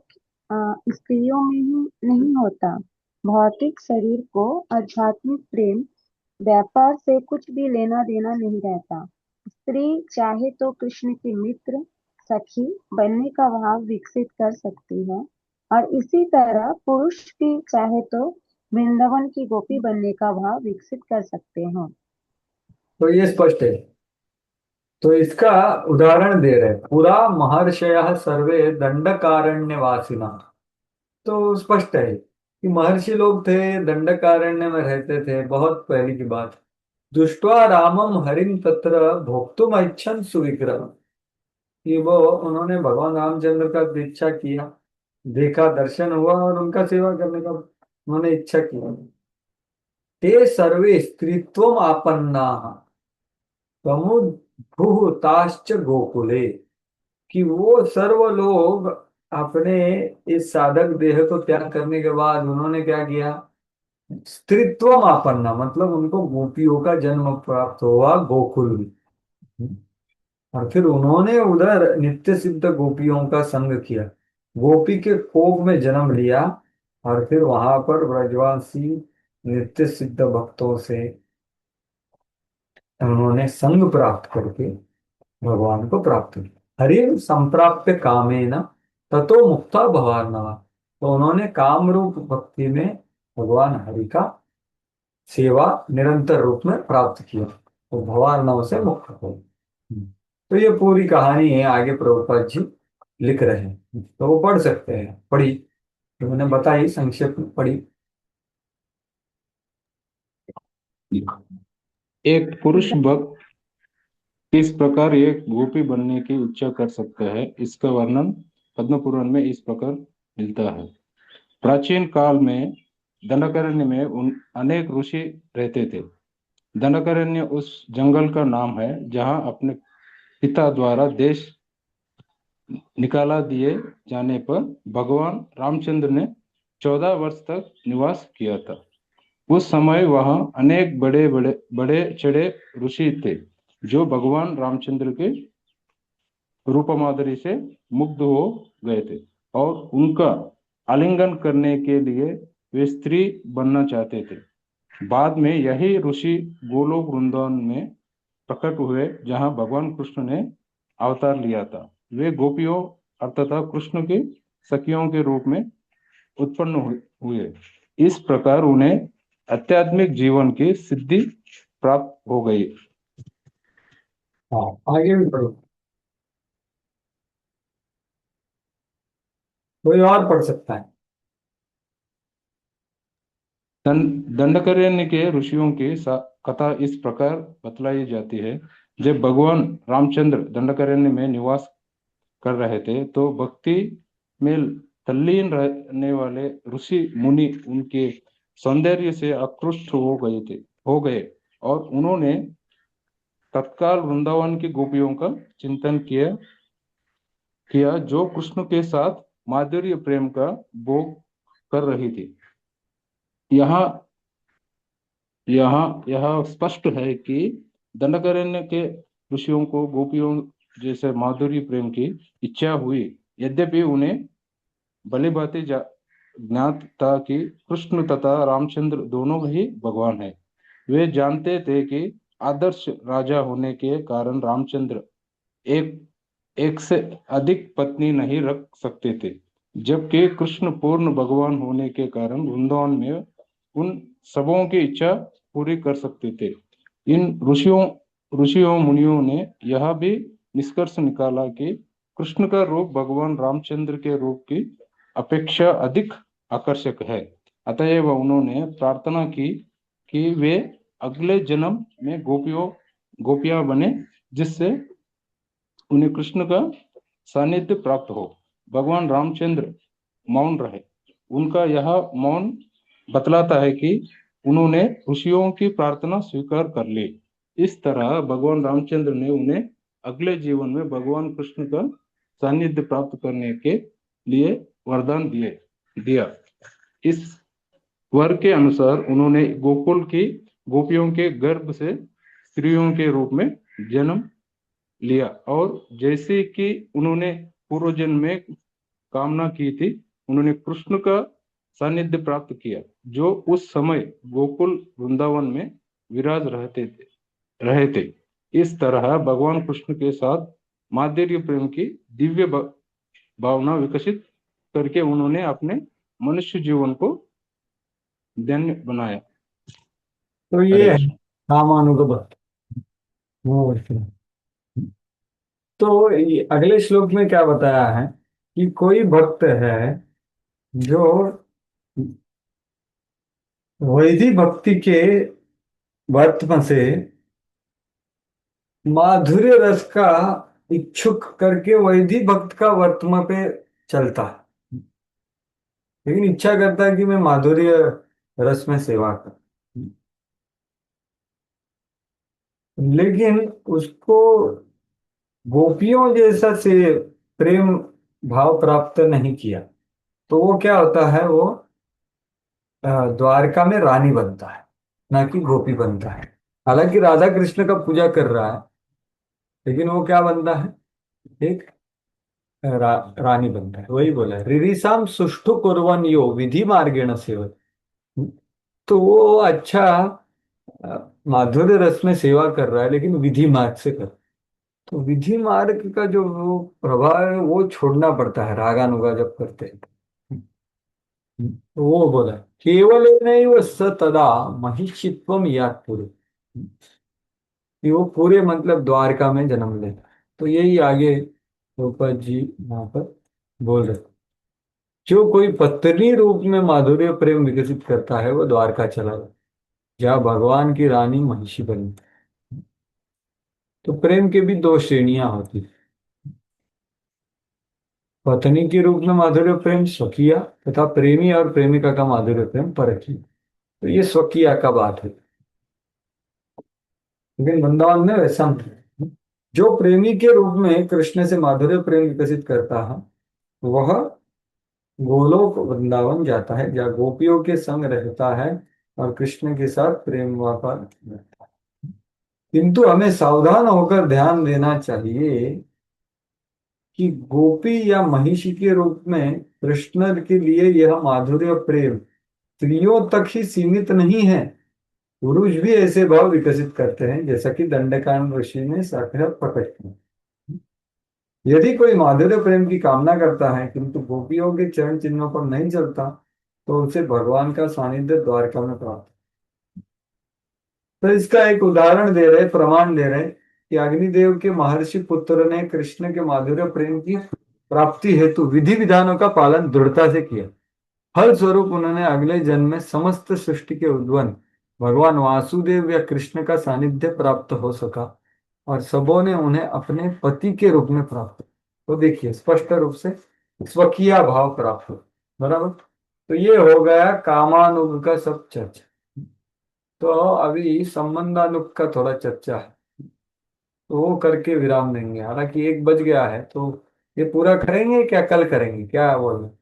में ही नहीं होता। भौतिक शरीर को आध्यात्मिक प्रेम व्यापार से कुछ भी लेना देना नहीं रहता। स्त्री चाहे तो कृष्ण की मित्र सखी बनने का भाव विकसित कर सकती है, और इसी तरह पुरुष भी चाहे तो वृंदावन की गोपी बनने का भाव विकसित कर सकते हैं। तो ये स्पष्ट है। तो इसका उदाहरण दे रहे हैं, पुरा महर्षयः सर्वे दंडकारण्यवासिना। तो स्पष्ट है कि महर्षि लोग थे, दंडकारण्य में रहते थे, बहुत पहले की बात। दुष्ट्वा रामम हरिम तत्र भोक्तुम इच्छन सुविग्रह, कि वो उन्होंने भगवान रामचंद्र का दीक्षा किया, देखा, दर्शन हुआ और उनका सेवा करने का उन्होंने इच्छा की। ते सर्वे स्त्रीत्वम आपन्ना प्रमुद्भूताश्च गोकुले, कि वो सर्व लोग अपने इस साधक देह को त्याग करने के बाद उन्होंने क्या किया, स्त्रीत्व आपन्ना, मतलब उनको गोपियों का जन्म प्राप्त हुआ गोकुल में। और फिर उन्होंने उधर नित्य सिद्ध गोपियों का संग किया, गोपी के कोप में जन्म लिया, और फिर वहां पर ब्रजवासी नित्य सिद्ध भक्तों से उन्होंने संग प्राप्त करके भगवान को प्राप्त किया। हरि संप्राप्य कामेन ततो मुक्ता भवार्णव, तो उन्होंने काम रूप भक्ति में भगवान हरि का सेवा निरंतर रूप में प्राप्त किया, तो भवार्णव से मुक्त हो। तो ये पूरी कहानी है, आगे प्रभुपाद जी लिख रहे हैं, तो वो पढ़ सकते हैं। पढ़ी तो मैंने बताई, संक्षेप में पढ़ी। एक पुरुष भक्त किस प्रकार एक गोपी बनने की इच्छा कर सकता है, इसका वर्णन पद्म पुराण में इस प्रकार मिलता है। प्राचीन काल में दंडकारण्य में अनेक ऋषि रहते थे। दंडकारण्य उस जंगल का नाम है जहां अपने पिता द्वारा देश निकाला दिए जाने पर भगवान रामचंद्र ने 14 वर्ष तक निवास किया था। उस समय वहां अनेक बड़े बड़े बड़े चढ़े ऋषि थे जो भगवान रामचंद्र के रूप माधुरी से मुग्ध हो गए थे और उनका आलिंगन करने के लिए वे स्त्री बनना चाहते थे। बाद में यही ऋषि गोलोक वृंदावन में प्रकट हुए जहां भगवान कृष्ण ने अवतार लिया था। वे गोपियों अर्थात कृष्ण के सखियों के रूप में उत्पन्न हुए। इस प्रकार उन्हें आध्यात्मिक जीवन की सिद्धि प्राप्त हो गई। हाँ, आगे भी पढ़ो, कोई और पढ़ सकता है। दंडकारण्य के ऋषियों की कथा इस प्रकार बतलाई जाती है। जब भगवान रामचंद्र दंडकारण्य में निवास कर रहे थे तो भक्ति में तल्लीन रहने वाले ऋषि मुनि उनके सौंदर्य से आकृष्ट हो गए और उन्होंने तत्काल वृंदावन की गोपियों का चिंतन किया जो कृष्ण के साथ माधुर्य प्रेम का भोग कर रही थी। यहाँ यहाँ यह स्पष्ट है कि दंडकारण्य के ऋषियों को गोपियों जैसे माधुर्य प्रेम की इच्छा हुई, यद्यपि उन्हें भली भांति ज्ञात था कि कृष्ण तथा रामचंद्र दोनों ही भगवान हैं। वे जानते थे कि आदर्श राजा होने के कारण रामचंद्र एक एक से अधिक पत्नी नहीं रख सकते थे, जबकि कृष्ण पूर्ण भगवान होने के कारण वृंदावन में उन सबों की इच्छा पूरी कर सकते थे। इन ऋषियों मुनियों ने यह भी निष्कर्ष निकाला कि कृष्ण का रूप भगवान रामचंद्र के रूप की अपेक्षा अधिक आकर्षक है। अतएव उन्होंने प्रार्थना की कि वे अगले जन्म में गोपियां बने, जिससे उन्हें कृष्ण का सानिध्य प्राप्त हो। भगवान रामचंद्र मौन रहे। उनका यह मौन बतलाता है कि उन्होंने ऋषियों की प्रार्थना स्वीकार कर ली। इस तरह भगवान रामचंद्र ने उन्हें अगले जीवन में भगवान कृष्ण का सानिध्य प्राप्त करने के लिए वरदान दिया। इस वर के अनुसार उन्होंने गोकुल की गोपियों के गर्भ से स्त्रियों के रूप में जन्म लिया और जैसे कि उन्होंने पूर्व जन्म में कामना की थी, उन्होंने कृष्ण का सानिध्य प्राप्त किया, जो उस समय गोकुल वृंदावन में विराज रहे थे। इस तरह भगवान कृष्ण के साथ माधुर्य प्रेम की दिव्य भावना विकसित करके उन्होंने अपने मनुष्य जीवन को धन्य बनाया। तो ये हरे है कृष्ण। कामानुग। तो ये अगले श्लोक में क्या बताया है कि कोई भक्त है जो वैदिक भक्ति के वर्तमान से माधुर्य रस का इच्छुक करके वैदिक भक्त का वर्तमान पे चलता है, लेकिन इच्छा करता है कि मैं माधुर्य रस में सेवा कर, लेकिन उसको गोपियों जैसा से प्रेम भाव प्राप्त नहीं किया, तो वो क्या होता है, वो द्वारका में रानी बनता है, ना कि गोपी बनता है। हालांकि राधा कृष्ण का पूजा कर रहा है, लेकिन वो क्या बनता है, एक रानी बनता है। वही बोला है, रिरिसाम सुष्ठु कुर्वन् यो विधि मार्गेण सेवते। तो वो अच्छा माधुर्य रस में सेवा कर रहा है, लेकिन विधि मार्ग से कर, तो विधि मार्ग का जो वो प्रभाव है वो छोड़ना पड़ता है रागानुगा जब करते हैं। तो वो बोला केवल नहीं स तदा महिषित्वम यात पूरे, कि वो पूरे मतलब द्वारका में जन्म लेता है। तो यही आगे द्रौपद जी यहाँ पर बोल रहे, जो कोई पत्नी रूप में माधुर्य प्रेम विकसित करता है वो द्वारका चला जाता है, जहाँ भगवान की रानी महिषी बनी। तो प्रेम के भी दो श्रेणियां होती है, पत्नी के रूप में माधुर्य प्रेम स्वकीय, तथा प्रेमी और प्रेमिका का माधुर्य प्रेम परकीय। तो ये स्वकीय का बात है, लेकिन वृंदावन में वैसा नहीं। जो प्रेमी के रूप में कृष्ण से माधुर्य प्रेम विकसित करता है वह गोलोक वृंदावन जाता है, जहाँ गोपियों के संग रहता है और कृष्ण के साथ प्रेम व्यापार करता है। किंतु हमें सावधान होकर ध्यान देना चाहिए कि गोपी या महिषी के रूप में कृष्ण के लिए यह माधुर्य प्रेम स्त्रियों तक ही सीमित नहीं है, पुरुष भी ऐसे भाव विकसित करते हैं, जैसा कि दंडकांड ऋषि ने साक्षात प्रकट किया। यदि कोई माधुर्य प्रेम की कामना करता है किंतु गोपियों के चरण चिन्हों पर नहीं चलता, तो उसे भगवान का सानिध्य द्वारका में प्राप्त। तो इसका एक उदाहरण दे रहे, प्रमाण दे रहे कि अग्निदेव के महर्षि पुत्र ने कृष्ण के माधुर्य प्रेम की प्राप्ति हेतु विधि विधानों का पालन दृढ़ता से किया। फल स्वरूप उन्होंने अगले जन्म में समस्त सृष्टि के उद्वन भगवान वासुदेव या कृष्ण का सानिध्य प्राप्त हो सका और सबों ने उन्हें अपने पति के रूप में प्राप्त। तो देखिए स्पष्ट रूप से स्वकीय भाव प्राप्त हो, बराबर। तो ये हो गया कामानुग का सब चर्चा। तो अभी संबंधानुग का थोड़ा चर्चा है, तो वो करके विराम देंगे। हालांकि 1 बज गया है, तो ये पूरा करेंगे क्या कल करेंगे, क्या बोल रहे हैं?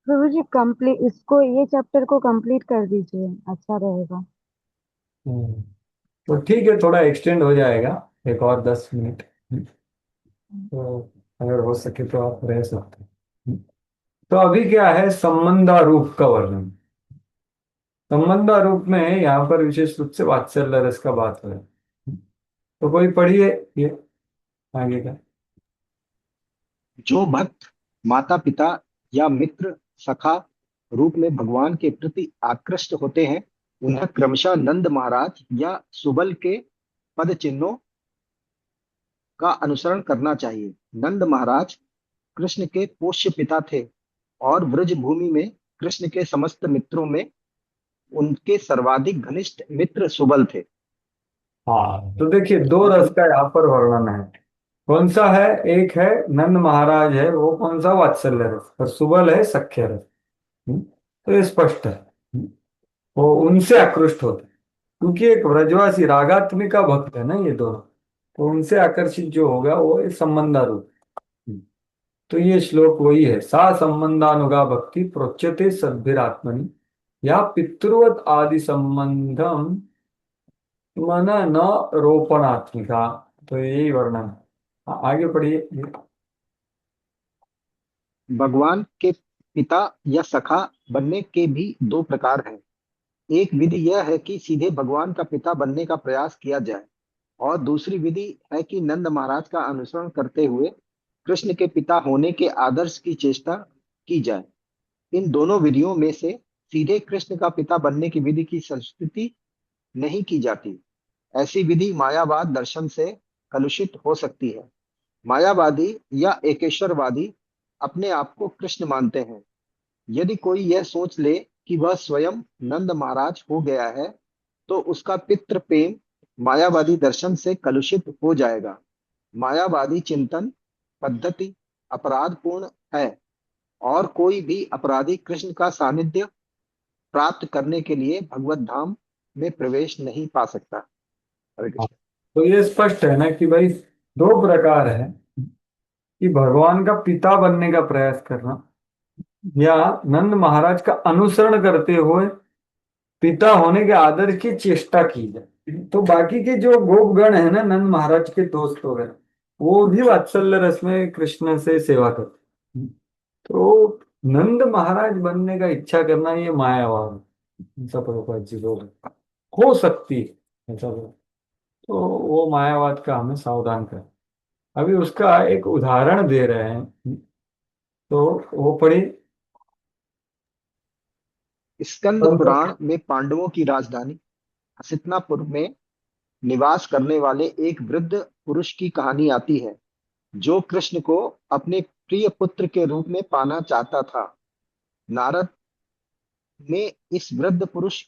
प्रभु जी कंप्लीट इसको, ये चैप्टर को कंप्लीट कर दीजिए, अच्छा रहेगा। हम्म। तो ठीक है, थोड़ा एक्सटेंड हो जाएगा, एक और 10 मिनट। तो अगर हो सके तो आप रह सकते हैं। तो अभी क्या है, संबंधारूप का वर्णन। संबंधारूप में यहाँ पर विशेष रूप से वात्सल्य रस का बात हो रहा है। तो कोई पढ़िए ये आगे का। जो भक्त माता पिता या मित्र सखा रूप में भगवान के प्रति आकृष्ट होते हैं, उन्हें क्रमशः नंद महाराज या सुबल के पद चिन्हों का अनुसरण करना चाहिए। नंद महाराज कृष्ण के पोष्य पिता थे और ब्रज भूमि में कृष्ण के समस्त मित्रों में उनके सर्वाधिक घनिष्ठ मित्र सुबल थे। हाँ, तो देखिए 2 रस का यहाँ पर वर्णन है। कौन सा है, एक है नंद महाराज है, वो कौन सा, वात्सल्य रस, और सुबल है सख्य रस। तो ये स्पष्ट है। वो उनसे आकृष्ट होते हैं। क्योंकि एक व्रजवासी रागात्मिका भक्त है ना ये दोनों, तो उनसे आकर्षित जो होगा वो एक संबंधारूप। तो ये श्लोक वही है, सा संबंधानुगा भक्ति प्रोच्यते सद्भिरात्मनि या पितृवत आदि संबंधम मन न रोपणात्मिका। तो यही वर्णन है। आगे पढ़िए। भगवान के पिता या सखा बनने के भी दो प्रकार हैं। एक विधि यह है कि सीधे भगवान का पिता बनने का प्रयास किया जाए, और दूसरी विधि है कि नंद महाराज का अनुसरण करते हुए कृष्ण के पिता होने के आदर्श की चेष्टा की जाए। इन दोनों विधियों में से सीधे कृष्ण का पिता बनने की विधि की संस्तुति नहीं की जाती। ऐसी विधि मायावाद दर्शन से कलुषित हो सकती है। मायावादी या एकेश्वरवादी अपने आप को कृष्ण मानते हैं। यदि कोई यह सोच ले कि वह स्वयं नंद महाराज हो गया है, तो उसका पितृ प्रेम मायावादी दर्शन से कलुषित हो जाएगा। मायावादी चिंतन पद्धति अपराधपूर्ण है, और कोई भी अपराधी कृष्ण का सानिध्य प्राप्त करने के लिए भगवत धाम में प्रवेश नहीं पा सकता। हरे हाँ, कृष्ण। तो ये स्पष्ट है ना कि भाई दो प्रकार है, कि भगवान का पिता बनने का प्रयास करना या नंद महाराज का अनुसरण करते हुए पिता होने के आदर की चेष्टा की जाए। तो बाकी के जो गोपगण है ना, नंद महाराज के दोस्त हो गए, वो भी वात्सल्य रस में कृष्ण से सेवा करते हैं। तो नंद महाराज बनने का इच्छा करना ये मायावाद है, ऐसा प्रभुपाद जी बोल रहे हैं। हो सकती है ऐसा बोल, तो वो मायावाद का हमें सावधान कर। अभी उसका एक उदाहरण दे रहे हैं, तो वो पढ़ी। स्कंद पुराण में पांडवों की राजधानी हस्तिनापुर में निवास करने वाले एक वृद्ध पुरुष की कहानी आती है, जो कृष्ण को अपने प्रिय पुत्र के रूप में पाना चाहता था। नारद ने इस वृद्ध पुरुष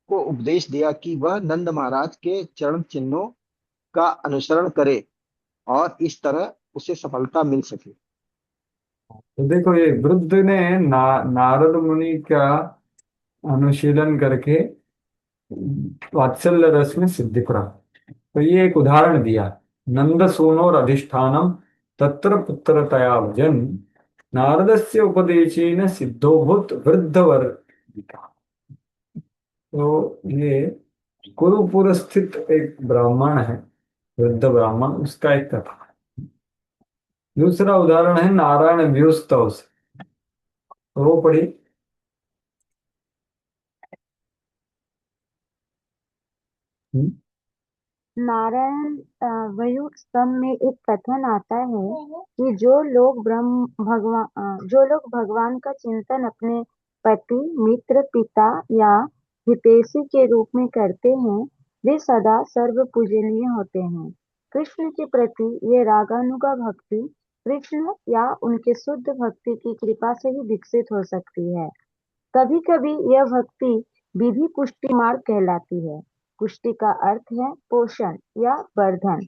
को उपदेश दिया कि वह नंद महाराज के चरण चिन्हों का अनुसरण करे, और इस तरह उसे सफलता मिल सके। तो देखो ये वृद्ध ने नारद मुनि का अनुशीलन करके वात्सल्य रस में सिद्धि प्राप्त। तो ये एक उदाहरण दिया, नंद सूनोर अधिष्ठानम तत्र पुत्रतया भजन नारदस्य उपदेशेन सिद्धोभूत वृद्धवर। तो ये कुरुपुर स्थित एक ब्राह्मण है, वृद्ध ब्राह्मण, उसका एक कथा है। दूसरा उदाहरण है नारायण व्युस्तव से, तो वो पढ़ी। हम्म, नारायण वयुस्तव में एक कथन आता है कि जो लोग भगवान का चिंतन अपने पति, मित्र, पिता या हितैषी के रूप में करते हैं, वे सदा सर्व पूजनीय होते हैं। कृष्ण के प्रति ये रागानुगा भक्ति कृष्ण या उनके शुद्ध भक्ति की कृपा से ही विकसित हो सकती है। कभी कभी यह भक्ति विधि पुष्टि मार्ग कहलाती है। पुष्टि का अर्थ है पोषण या वर्धन,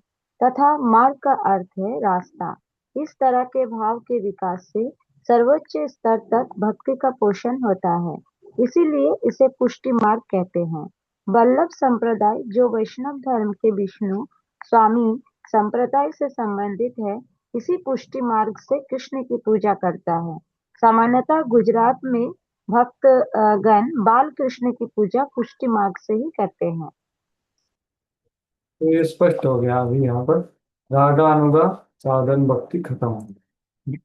तथा मार्ग का अर्थ है रास्ता। इस तरह के भाव के विकास से सर्वोच्च स्तर तक भक्ति का पोषण होता है, इसीलिए इसे पुष्टि मार्ग कहते हैं। वल्लभ संप्रदाय, जो वैष्णव धर्म के विष्णु स्वामी संप्रदाय से संबंधित है, इसी पुष्टि मार्ग से कृष्ण की पूजा करता है। सामान्यतः गुजरात में भक्त गण बाल कृष्ण की पूजा पुष्टि मार्ग से ही करते हैं। तो ये स्पष्ट हो गया अभी यहाँ पर, रागानुगा साधन भक्ति खत्म हो गई।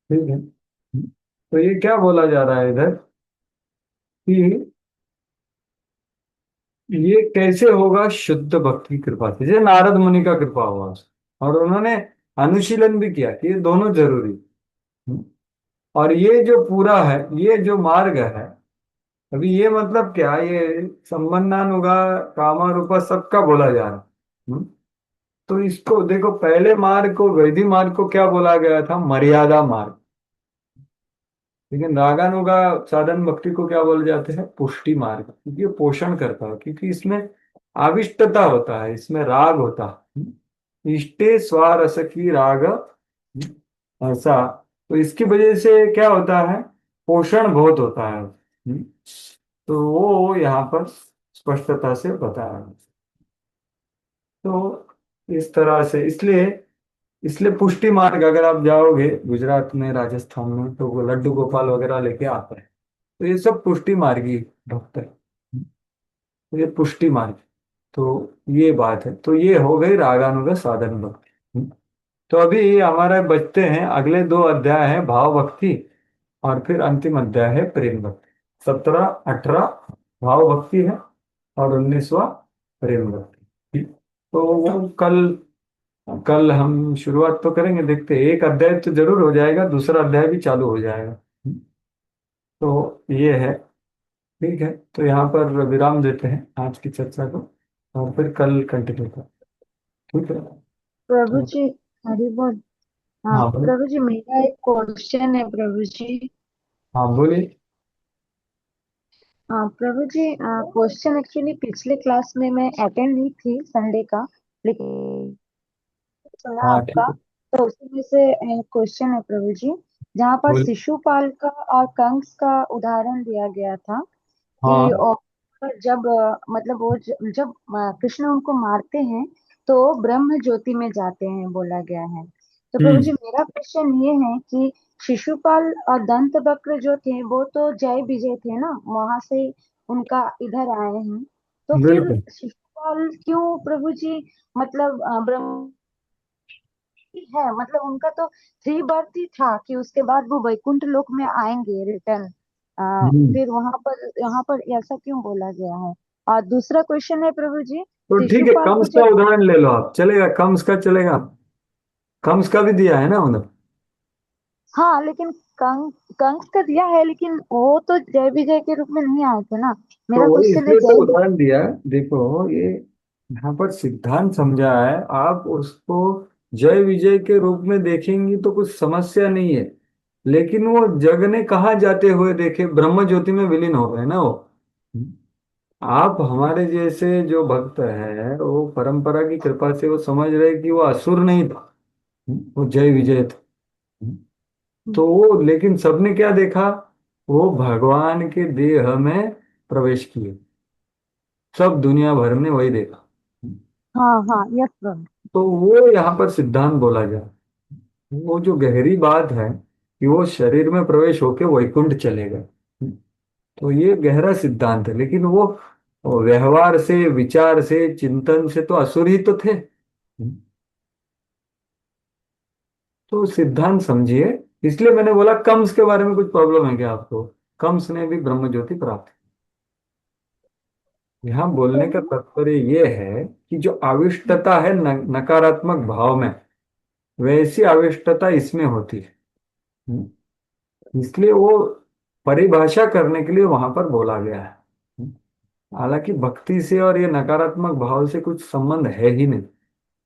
ठीक है। तो ये क्या बोला जा रहा है इधर, कि ये कैसे होगा शुद्ध भक्ति की कृपा से, जैसे नारद मुनि का कृपा हुआ, और उन्होंने अनुशीलन भी किया कि ये दोनों जरूरी। और ये जो पूरा है, ये जो मार्ग है, अभी ये मतलब क्या, ये संबंधानुगा कामारूपा सबका बोला जा रहा है। तो इसको देखो, पहले मार्ग को, वैधि मार्ग को क्या बोला गया था, मर्यादा मार्ग। लेकिन रागानुगा साधन भक्ति को क्या बोले जाते हैं, पुष्टि मार्ग, क्योंकि ये पोषण करता है, क्योंकि इसमें आविष्टता होता है, इसमें राग होता है, इष्टे स्वारस की राग, ऐसा। तो इसकी वजह से क्या होता है, पोषण बहुत होता है। तो वो यहाँ पर स्पष्टता से बताया है। तो इस तरह से, इसलिए इसलिए पुष्टि मार्ग अगर आप जाओगे गुजरात में, राजस्थान में, तो वो लड्डू गोपाल वगैरह लेके आता है, तो ये सब पुष्टि मार्गी भक्त है। तो ये पुष्टि मार्ग। तो ये बात है, तो ये हो गई रागानुग साधन भक्ति। तो अभी हमारे बचते हैं अगले दो अध्याय हैं भाव भक्ति, और फिर अंतिम अध्याय है प्रेम भक्ति। 17 18 भाव भक्ति है, और 19वां प्रेम भक्ति। ठीक। तो वो कल कल हम शुरुआत तो करेंगे, देखते हैं, एक अध्याय तो जरूर हो जाएगा, दूसरा अध्याय भी चालू हो जाएगा। तो ये है। ठीक है, तो यहाँ पर विराम देते हैं आज की चर्चा को, और फिर कल कंटिन्यू करें। ठीक है। प्रभु तो जी, हरि बोल। हाँ हाँ बोलिए। प्रभु जी, मेरा एक क्वेश्चन है प्रभु जी। हाँ बोलिए। हाँ प्रभु जी, क्वेश्चन एक्चुअली पिछले क्लास में मैं अटेंड नहीं थी संडे का, लेकिन सुना हाँ आपका। ठीक है। तो उसी में से क्वेश्चन है प्रभु जी, जहाँ पर बोलिए। शिशुपाल का और कंस का उदाहरण दिया गया था कि हाँ। जब मतलब वो जब कृष्ण उनको मारते हैं तो ब्रह्म ज्योति में जाते हैं बोला गया है। तो प्रभु हम्म। जी, मेरा क्वेश्चन ये है कि शिशुपाल और दंत वक्र जो थे वो तो जय विजय थे ना, वहां से उनका इधर आए हैं। तो फिर बिल्कुल। शिशुपाल क्यों प्रभु जी, मतलब ब्रह्म है, मतलब उनका तो थ्री बर्थ ही था कि उसके बाद वो वैकुंठ लोक में आएंगे रिटर्न। हम्म। फिर वहां पर यहाँ पर ऐसा क्यों बोला गया है? और दूसरा क्वेश्चन है प्रभु जी, तो ठीक है, शिशुपाल को कंस का जब, उदाहरण ले लो आप, चलेगा, कंस का चलेगा। कंस का भी दिया है ना उन्होंने। हाँ लेकिन कंस का दिया है, लेकिन वो तो जय विजय के रूप में नहीं आए थे ना। तो मेरा वही क्वेश्चन है इसलिए तो जय विजय। उदाहरण दिया है, देखो ये यहाँ पर सिद्धांत समझा है, आप उसको जय विजय के रूप में देखेंगी तो कुछ समस्या नहीं है। लेकिन वो जग ने कहाँ जाते हुए देखे, ब्रह्म ज्योति में विलीन हो गए ना वो। आप हमारे जैसे जो भक्त है, वो परंपरा की कृपा से वो समझ रहे कि वो असुर नहीं था, वो जय विजय था। तो वो, लेकिन सबने क्या देखा, वो भगवान के देह में प्रवेश किए, सब दुनिया भर ने वही देखा। हाँ हाँ, यस प्रभु। तो वो यहाँ पर सिद्धांत बोला गया, वो जो गहरी बात है कि वो शरीर में प्रवेश होके वैकुंठ चले गए। तो ये गहरा सिद्धांत है, लेकिन वो व्यवहार से, विचार से, चिंतन से तो असुर ही तो थे। तो सिद्धांत समझिए। इसलिए मैंने बोला कंस के बारे में कुछ प्रॉब्लम है क्या आपको? कंस ने भी ब्रह्म ज्योति प्राप्त की। यहाँ बोलने का प्रभु तात्पर्य ये है कि जो आविष्टता है नकारात्मक भाव में, वैसी आविष्टता इसमें होती है। इसलिए वो परिभाषा करने के लिए वहां पर बोला गया है। हालांकि भक्ति से और ये नकारात्मक भाव से कुछ संबंध है ही नहीं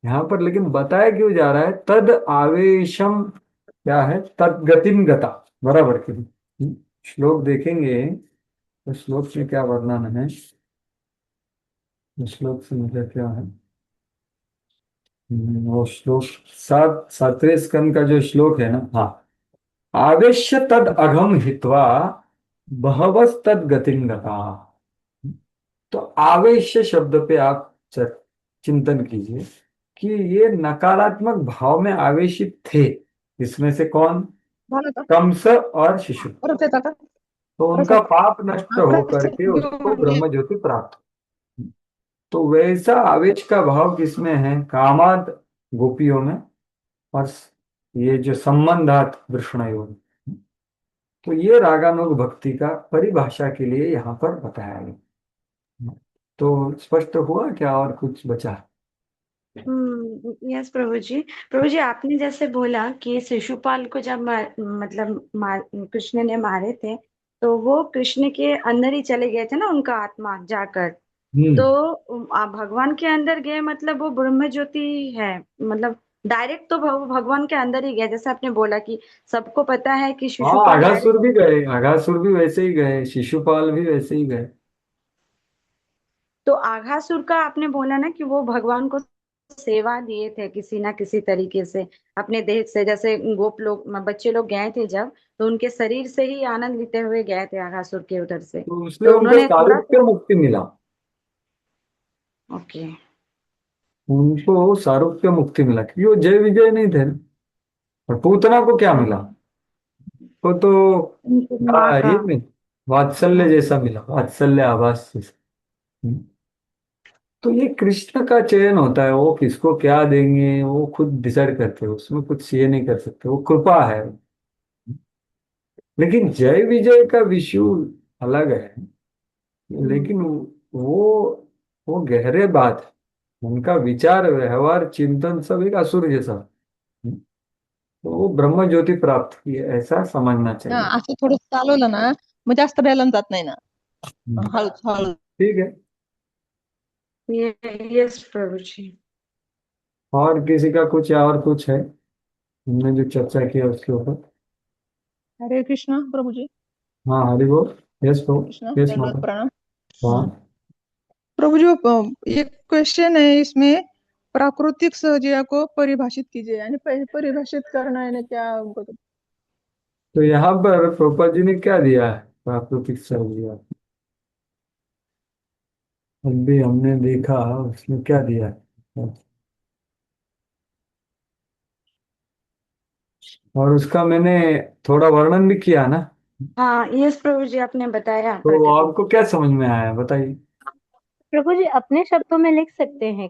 यहाँ पर, लेकिन बताया क्यों जा रहा है, तद आवेशम क्या है, तदगतिम गता, बराबर की। श्लोक देखेंगे तो श्लोक में क्या वर्णन है, श्लोक से मुझे क्या है। वो श्लोक 7वें स्कंद का जो श्लोक है ना, हाँ, आवेश्य तद अघम हित्वा बहवस तद गतिम गता। तो आवेश्य शब्द पे आप चिंतन कीजिए कि ये नकारात्मक भाव में आवेशित थे, इसमें से कौन, कंस और शिशु। तो उनका पाप नष्ट हो करके उसको ब्रह्म ज्योति प्राप्त हुई। तो वैसा आवेश का भाव किसमें है, कामाद गोपियों में, और ये जो संबंधात वृषणयों में। तो ये रागानुग भक्ति का परिभाषा के लिए यहाँ पर बताया गया। तो स्पष्ट हुआ क्या, और कुछ बचा? यस प्रभु जी। प्रभु जी, आपने जैसे बोला कि शिशुपाल को जब कृष्ण ने मारे थे, तो वो कृष्ण के अंदर ही चले गए थे ना, उनका आत्मा जाकर। तो हम्म। भगवान के अंदर गए मतलब वो ब्रह्म ज्योति है, मतलब डायरेक्ट तो भगवान के अंदर ही गया, जैसे आपने बोला कि सबको पता है कि हाँ, शिशुपाल आघासुर भी डायरेक्ट। गए, आघासुर भी वैसे ही गए, शिशुपाल भी वैसे ही गए। तो आघासुर का आपने बोला ना कि वो भगवान को सेवा दिए थे किसी ना किसी तरीके से, अपने देह से, जैसे गोप लोग बच्चे लोग गए थे जब, तो उनके शरीर से ही आनंद लेते हुए गए थे आघासुर के उधर से। तो उसलिए तो उनको उन्होंने थोड़ा सारूप्य सा, मुक्ति मिला। ओके। उनको सारूप्य मुक्ति मिला क्योंकि वो जय विजय नहीं थे ना। और पूतना को क्या मिला? वो तो उनकी माँ बड़ा का। ये नहीं, वात्सल्य जैसा मिला, वात्सल्य आभास जैसा। हम्म। तो ये कृष्ण का चयन होता है, वो किसको क्या देंगे वो खुद डिसाइड करते हैं, उसमें कुछ ये नहीं कर सकते, वो कृपा है। लेकिन जय विजय का विषय अलग है। लेकिन वो गहरे बात है, उनका विचार व्यवहार चिंतन सब एक असुर जैसा। तो वो ब्रह्म ज्योति प्राप्त की है, ऐसा समझना हा, चाहिए। असं थोडं चालवलं ना मग जास्त बॅलन्स जात नाही ना. हळूच हळू. ठीक है। ये यस प्रभु जी। और किसी का कुछ या और कुछ है, हमने जो चर्चा की है उसके ऊपर? हरे कृष्ण प्रभुजी. हाँ हरि बोल। यस प्रभु। कृष्ण यस दंडवत माता। प्रणाम. हाँ। प्रभुजी एक क्वेश्चन है इसमें. प्राकृतिक सहजिया को परिभाषित कीजिए यानी परिभाषित करना है ना क्या उनको. तो यहाँ पर प्रभुपाद जी ने क्या दिया है प्राकृतिक सर्वज्ञ? अभी हमने देखा उसने क्या दिया है, और उसका मैंने थोड़ा वर्णन भी किया ना। हाँ यस प्रभु जी, आपने बताया तो प्रकृति। आपको क्या समझ में आया बताइए? प्रभु जी अपने शब्दों में लिख सकते हैं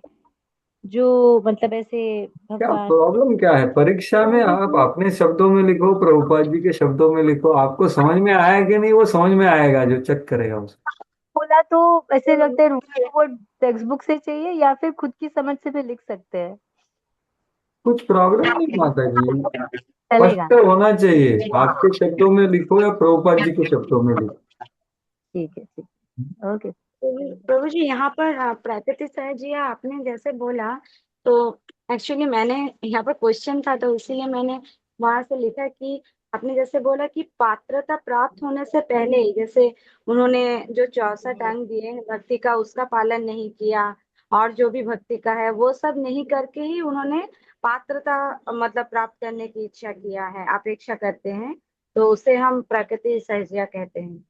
जो मतलब ऐसे क्या भगवान। प्रॉब्लम क्या है? परीक्षा में आप अपने शब्दों में लिखो, प्रभुपाद जी के शब्दों में लिखो, आपको समझ में आया कि नहीं वो समझ में आएगा जो चेक करेगा उसको। बोला तो ऐसे लगता है वो टेक्स्ट बुक से चाहिए या फिर खुद की समझ से भी लिख सकते हैं। कुछ प्रॉब्लम नहीं माता जी, चलेगा। स्पष्ट होना चाहिए, आपके शब्दों में लिखो या प्रभुपाद जी के शब्दों में लिखो। ठीक है ठीक है ओके। प्रभु जी यहाँ पर प्राकृतिक सहजिया आपने जैसे बोला, तो एक्चुअली मैंने यहाँ पर क्वेश्चन था तो इसीलिए मैंने वहां से लिखा कि आपने जैसे बोला कि पात्रता प्राप्त होने से पहले ही, जैसे उन्होंने जो 64 अंग दिए हैं भक्ति का उसका पालन नहीं किया, और जो भी भक्ति का है वो सब नहीं करके ही उन्होंने पात्रता मतलब प्राप्त करने की इच्छा किया है, अपेक्षा करते हैं, तो उसे हम प्राकृतिक सहजिया कहते हैं।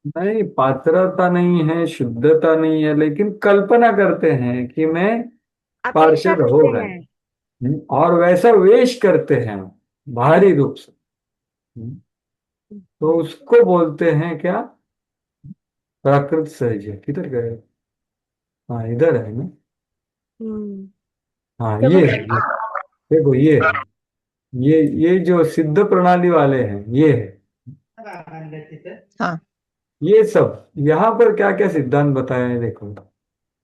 नहीं, पात्रता नहीं है, शुद्धता नहीं है, लेकिन कल्पना करते हैं कि मैं अपेक्षा पार्षद हो करते गए। हैं। और वैसा वेश करते हैं बाहरी रूप से। तो उसको बोलते हैं क्या? प्राकृत सहज। किधर गए? हाँ इधर है ना। हम्म। हाँ प्रभु ये जी। है ये। देखो ये है, ये जो सिद्ध प्रणाली वाले हैं ये है। हाँ. ये सब यहाँ पर क्या क्या सिद्धांत बताए हैं देखो।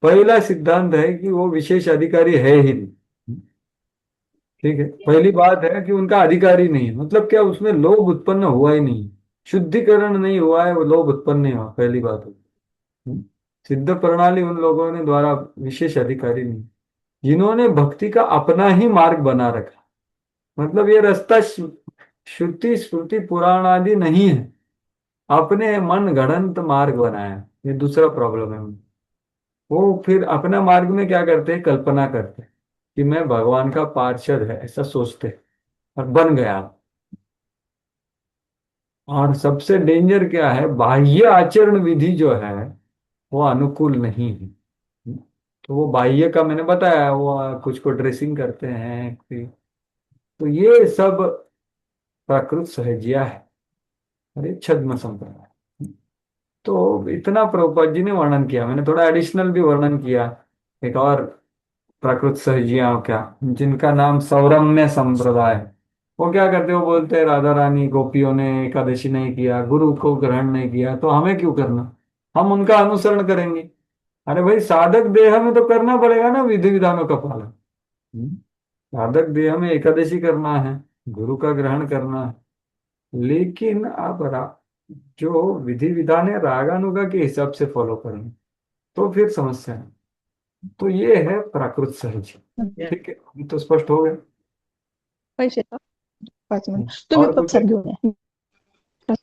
पहला सिद्धांत है कि वो विशेष अधिकारी है ही नहीं। ठीक है, पहली बात है कि उनका अधिकारी नहीं है, मतलब क्या उसमें लोभ उत्पन्न हुआ ही नहीं, शुद्धिकरण नहीं हुआ है, वो लोभ उत्पन्न नहीं हुआ, पहली बात है। हम्म? सिद्ध प्रणाली उन लोगों ने द्वारा विशेष अधिकारी नहीं, जिन्होंने भक्ति का अपना ही मार्ग बना रखा, मतलब ये रास्ता श्रुति स्मृति पुराण आदि नहीं है, अपने मन गढ़ंत मार्ग बनाया। ये दूसरा प्रॉब्लम है वो फिर अपना मार्ग में क्या करते हैं, कल्पना करते हैं कि मैं भगवान का पार्षद है, ऐसा सोचते हैं और बन गया। और सबसे डेंजर क्या है, बाह्य आचरण विधि जो है वो अनुकूल नहीं है। तो वो बाह्य का मैंने बताया, वो कुछ को ड्रेसिंग करते हैं तो ये सब प्राकृत सहजिया है, अरे छद्म संप्रदाय। तो इतना प्रभुपाद जी ने वर्णन किया, मैंने थोड़ा एडिशनल भी वर्णन किया। एक और प्राकृत सहजिया क्या, जिनका नाम सौरम्य संप्रदाय है। वो क्या करते हो, बोलते हैं राधा रानी गोपियों ने एकादशी नहीं किया, गुरु को ग्रहण नहीं किया, तो हमें क्यों करना, हम उनका अनुसरण करेंगे। अरे भाई साधक देह में तो करना पड़ेगा ना विधि विधानों का पालन। हम्म? साधक देह में एकादशी करना है, गुरु का ग्रहण करना है, लेकिन आप जो विधि विधान है रागानुगा के हिसाब से फॉलो करेंगे तो फिर समस्या है। तो ये है प्राकृत सहज। ठीक है, अभी तो स्पष्ट हो गया। पैसे का 5 मिनिट तुम्ही और कुछ है? प्रसाद घेऊन या.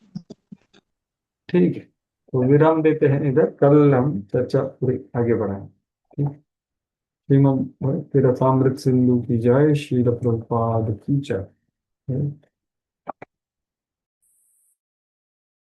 ठीक है, तो विराम देते हैं इधर, कल हम चर्चा पूरी आगे बढ़ाएंगे। ठीक। श्रीमद् भक्ति रसामृत सिंधु की जय, श्रील प्रभुपाद की जय।